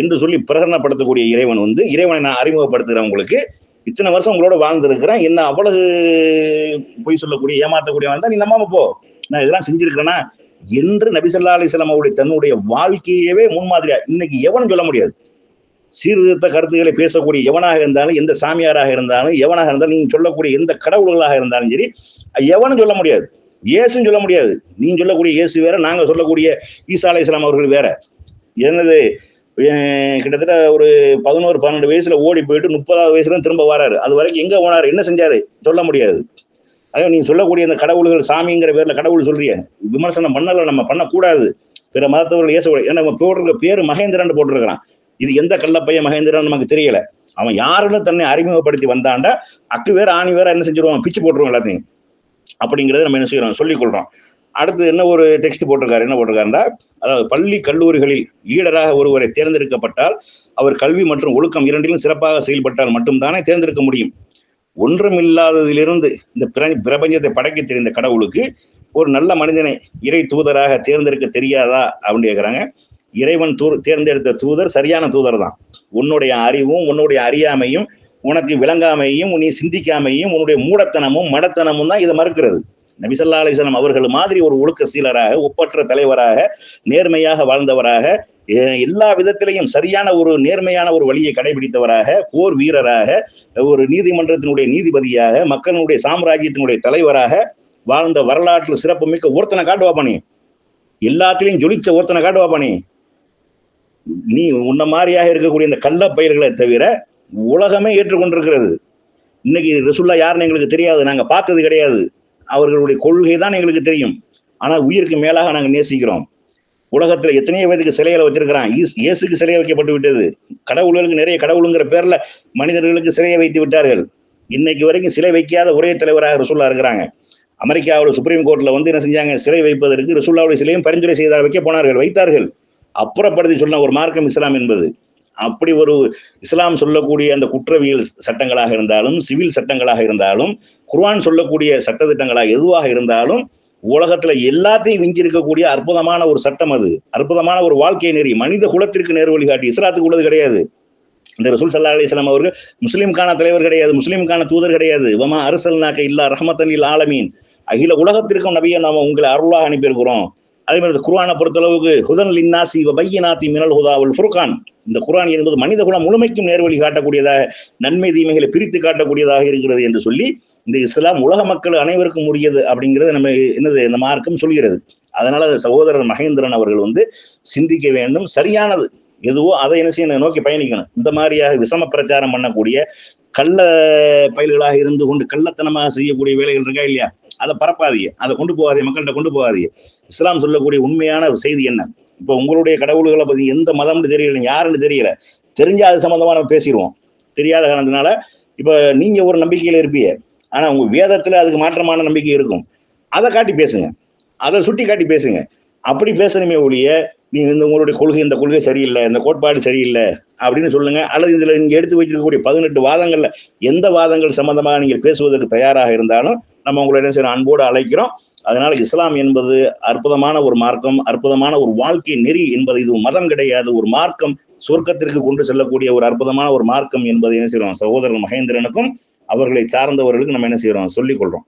என்று சொல்லி பிரகடனப்படுத்தக்கூடிய இறைவன் வந்து, இறைவனை நான் அறிமுகப்படுத்துகிறேன் உங்களுக்கு, இத்தனை வருஷம் உங்களோட வாழ்ந்திருக்கிறேன், என்ன அவ்வளவு பொய் சொல்லக்கூடிய ஏமாற்றக்கூடியவன் தான், நீ நம்பாம போ, நான் இதெல்லாம் செஞ்சிருக்கிறேன்னா என்று நபி ஸல்லல்லாஹு அலைஹி வஸல்லம் அவருடைய தன்னுடைய வாழ்க்கையவே முன்மாதிரியா இன்னைக்கு எவனும் சொல்ல முடியாது. சீர்திருத்த கருத்துக்களை பேசக்கூடிய எவனாக இருந்தாலும், எந்த சாமியாராக இருந்தாலும், எவனாக இருந்தாலும், நீங்க சொல்லக்கூடிய எந்த கடவுள்களாக இருந்தாலும் சரி, எவனும் சொல்ல முடியாது. இயேசுன்னு சொல்ல முடியாது. நீங்க சொல்லக்கூடிய இயேசு வேற, நாங்க சொல்லக்கூடிய ஈசா அலைஹிஸ்ஸலாம் அவர்கள் வேற. என்னது, கிட்டத்தட்ட ஒரு 11-12 வயசுல ஓடி போயிட்டு 30வது வயசுல திரும்ப வராரு. அது வரைக்கும் எங்க போனாரு, என்ன செஞ்சாரு சொல்ல முடியாது. அதே நீங்க சொல்லக்கூடிய இந்த கடவுள்கள், சாமிங்கிற பேர்ல கடவுள் சொல்றீங்க, விமர்சனம் பண்ணல, நம்ம பண்ணக்கூடாது. பிற மதத்தவர்கள் ஏச, ஏன்னா போட்டிருக்க பேரு மகேந்திரன் போட்டிருக்கிறான். இது எந்த கள்ளப்பைய மகேந்திரன் நமக்கு தெரியல. அவன் யாருன்னு தன்னை அறிமுகப்படுத்தி வந்தாண்டா அக்கு வேற ஆணி வேற என்ன செஞ்சிருவான், பிச்சு போட்டுருவோம் எல்லாத்தையும். அப்படிங்கிறத நம்ம என்ன செய்யறோம், சொல்லிக் கொள்றோம். அடுத்து என்ன ஒரு டெக்ஸ்ட் போட்டிருக்காரு, என்ன போட்டிருக்காருன்னா, அதாவது பள்ளி கல்லூரிகளில் லீடராக ஒருவரை தேர்ந்தெடுக்கப்பட்டால் அவர் கல்வி மற்றும் ஒழுக்கம் இரண்டிலும் சிறப்பாக செயல்பட்டால் மட்டும்தானே தேர்ந்தெடுக்க முடியும். ஒன்றுமில்லாததிலிருந்து இந்த பிரபஞ்சத்தை படைக்க தெரிந்த கடவுளுக்கு ஒரு நல்ல மனிதனை இறை தூதராக தேர்ந்தெடுக்க தெரியாதா அப்படின்னு கேட்கிறாங்க. இறைவன் தேர்ந்தெடுத்த தூதர் சரியான தூதர் தான். உன்னுடைய அறிவும் உன்னுடைய அறியாமையும் உனக்கு விளங்காமையும் நீ சிந்திக்காமையும் உன்னுடைய மூடத்தனமும் மடத்தனமும் தான் இதை மறுக்கிறது. நபி ஸல்லல்லாஹு அலைஹி வஸல்லம் அவர்கள் மாதிரி ஒரு ஒழுக்க சீலராக, ஒப்பற்ற தலைவராக, நேர்மையாக வாழ்ந்தவராக, எல்லா விதத்திலையும் சரியான ஒரு நேர்மையான ஒரு வழியை கடைபிடித்தவராக, போர் வீரராக, ஒரு நீதிமன்றத்தினுடைய நீதிபதியாக, மக்களுடைய சாம்ராஜ்யத்தினுடைய தலைவராக வாழ்ந்த வரலாற்றில் சிறப்பு மிக்க ஒருத்தனை காட்டுவா பண்ணி, எல்லாத்திலையும் ஜொலிச்ச ஒருத்தனை காட்டுவா பண்ணி. நீ உன்ன மாதிரியாக இருக்கக்கூடிய இந்த கள்ள பயிர்களை தவிர உலகமே ஏற்றுக்கொண்டிருக்கிறது. இன்னைக்கு ரசூல்லா யாருன்னு எங்களுக்கு தெரியாது, நாங்க பார்த்தது கிடையாது. அவர்களுடைய கொள்கை தான் எங்களுக்கு தெரியும். ஆனா உயிருக்கு மேலாக நாங்க நேசிக்கிறோம். உலகத்துல எத்தனையோ பேருக்கு சிலைகளை வச்சிருக்கிறான். இயேசுக்கு சிலையை வைக்கப்பட்டு விட்டது. கடவுள்களுக்கு நிறைய கடவுளுங்கிற பேர்ல மனிதர்களுக்கு சிலையை வைத்து விட்டார்கள். இன்னைக்கு வரைக்கும் சிலை வைக்காத ஒரே தலைவராக ரசூல்லா இருக்கிறாங்க. அமெரிக்காவோட சுப்ரீம் கோர்ட்ல வந்து என்ன செஞ்சாங்க, சிலை வைப்பதற்கு ரசூல்லாவுடைய சிலையும் பரிந்துரை செய்தார், வைக்க போனார்கள், வைத்தார்கள். அப்புறப்படுத்தி சொன்ன ஒரு மார்க்கம் இஸ்லாம் என்பது. அப்படி ஒரு இஸ்லாம் சொல்லக்கூடிய அந்த குற்றவியல் சட்டங்களாக இருந்தாலும், சிவில் சட்டங்களாக இருந்தாலும், குர்ஆன் சொல்லக்கூடிய சட்டத்திட்டங்களாக எதுவாக இருந்தாலும், உலகத்துல எல்லாத்தையும் விஞ்சிருக்கக்கூடிய அற்புதமான ஒரு சட்டம் அது. அற்புதமான ஒரு வாழ்க்கை நெறி, மனித குலத்திற்கு நேர் வழிகாட்டி. இஸ்லாத்துக்கு உள்ளது கிடையாது. இந்த ரசூல் ஸல்லல்லாஹு அலைஹி வஸல்லம் அவர்கள் முஸ்லிம்கான தலைவர் கிடையாது, முஸ்லிம்கான தூதர் கிடையாது. வமா அர்ஸல்னாக இல்லா ரஹ்மத்தன் லில் ஆலமீன், அகில உலகத்திற்கும் நபியை நாம உங்களை அருளாக அனுப்பியிருக்கிறோம். அதே மாதிரி குர்ஆனை பொறுத்தளவுக்கு ஹுதன் லின்னாசி வ பையினாத்தி மினல் ஹுதா வல் ஃபுர்கான், இந்த குர்ஆன் என்பது மனித குலம் முழுமைக்கும் நேர்வழி காட்டக்கூடியதாக, நன்மை தீமைகளை பிரித்து காட்டக்கூடியதாக இருக்கிறது என்று சொல்லி இந்த இஸ்லாம் உலக மக்கள் அனைவருக்கும் உரியது அப்படிங்கிறது நம்ம என்னது இந்த மார்க்கம் சொல்கிறது. அதனால சகோதரர் மகேந்திரன் அவர்கள் வந்து சிந்திக்க வேண்டும். சரியானது எதுவோ அதை என்ன செய்யணும், நோக்கி பயணிக்கணும். இந்த மாதிரியாக விஷம பிரச்சாரம் பண்ணக்கூடிய கள்ள பயில்களாக இருந்து கொண்டு கள்ளத்தனமாக செய்யக்கூடிய வேலைகள் இருக்கா இல்லையா, அதை பரப்பாதீங்க, அதை கொண்டு போகாதீங்க, மக்கள்கிட்ட கொண்டு போகாதீங்க. இஸ்லாம் சொல்லக்கூடிய உண்மையான செய்தி என்ன? இப்போ உங்களுடைய கடவுள்களை பத்தி எந்த மதம்னு தெரியல, யாருன்னு தெரியல, தெரிஞ்சா அது சம்பந்தமா நம்ம பேசிடுவோம். தெரியாத காரணத்தினால இப்ப நீங்க ஒரு நம்பிக்கையில இருப்பீங்க, ஆனா உங்க வேதத்துல அதுக்கு மாற்றமான நம்பிக்கை இருக்கும். அதை காட்டி பேசுங்க, அதை சுட்டி காட்டி பேசுங்க. அப்படி பேசணுமே ஒழிய நீங்க இந்த உங்களுடைய கொள்கை, இந்த கொள்கை சரியில்லை, இந்த கோட்பாடு சரியில்லை அப்படின்னு சொல்லுங்க. அல்லது இதுல நீங்க எடுத்து வச்சிருக்கக்கூடிய 18 வாதங்கள்ல எந்த வாதங்கள் சம்பந்தமாக நீங்கள் பேசுவதற்கு தயாராக இருந்தாலும் நம்ம உங்களை என்ன செய்யறோம், அன்போடு அழைக்கிறோம். அதனால இஸ்லாம் என்பது அற்புதமான ஒரு மார்க்கம், அற்புதமான ஒரு வாழ்க்கை நெறி என்பது. இது மதம் கிடையாது, ஒரு மார்க்கம், சொர்க்கத்திற்கு கொண்டு செல்லக்கூடிய ஒரு அற்புதமான ஒரு மார்க்கம் என்பதை என்ன செய்யறோம், சகோதரர் மகேந்திரனுக்கும் அவர்களை சார்ந்தவர்களுக்கு நம்ம என்ன செய்யறோம், சொல்லிக் கொள்றோம்.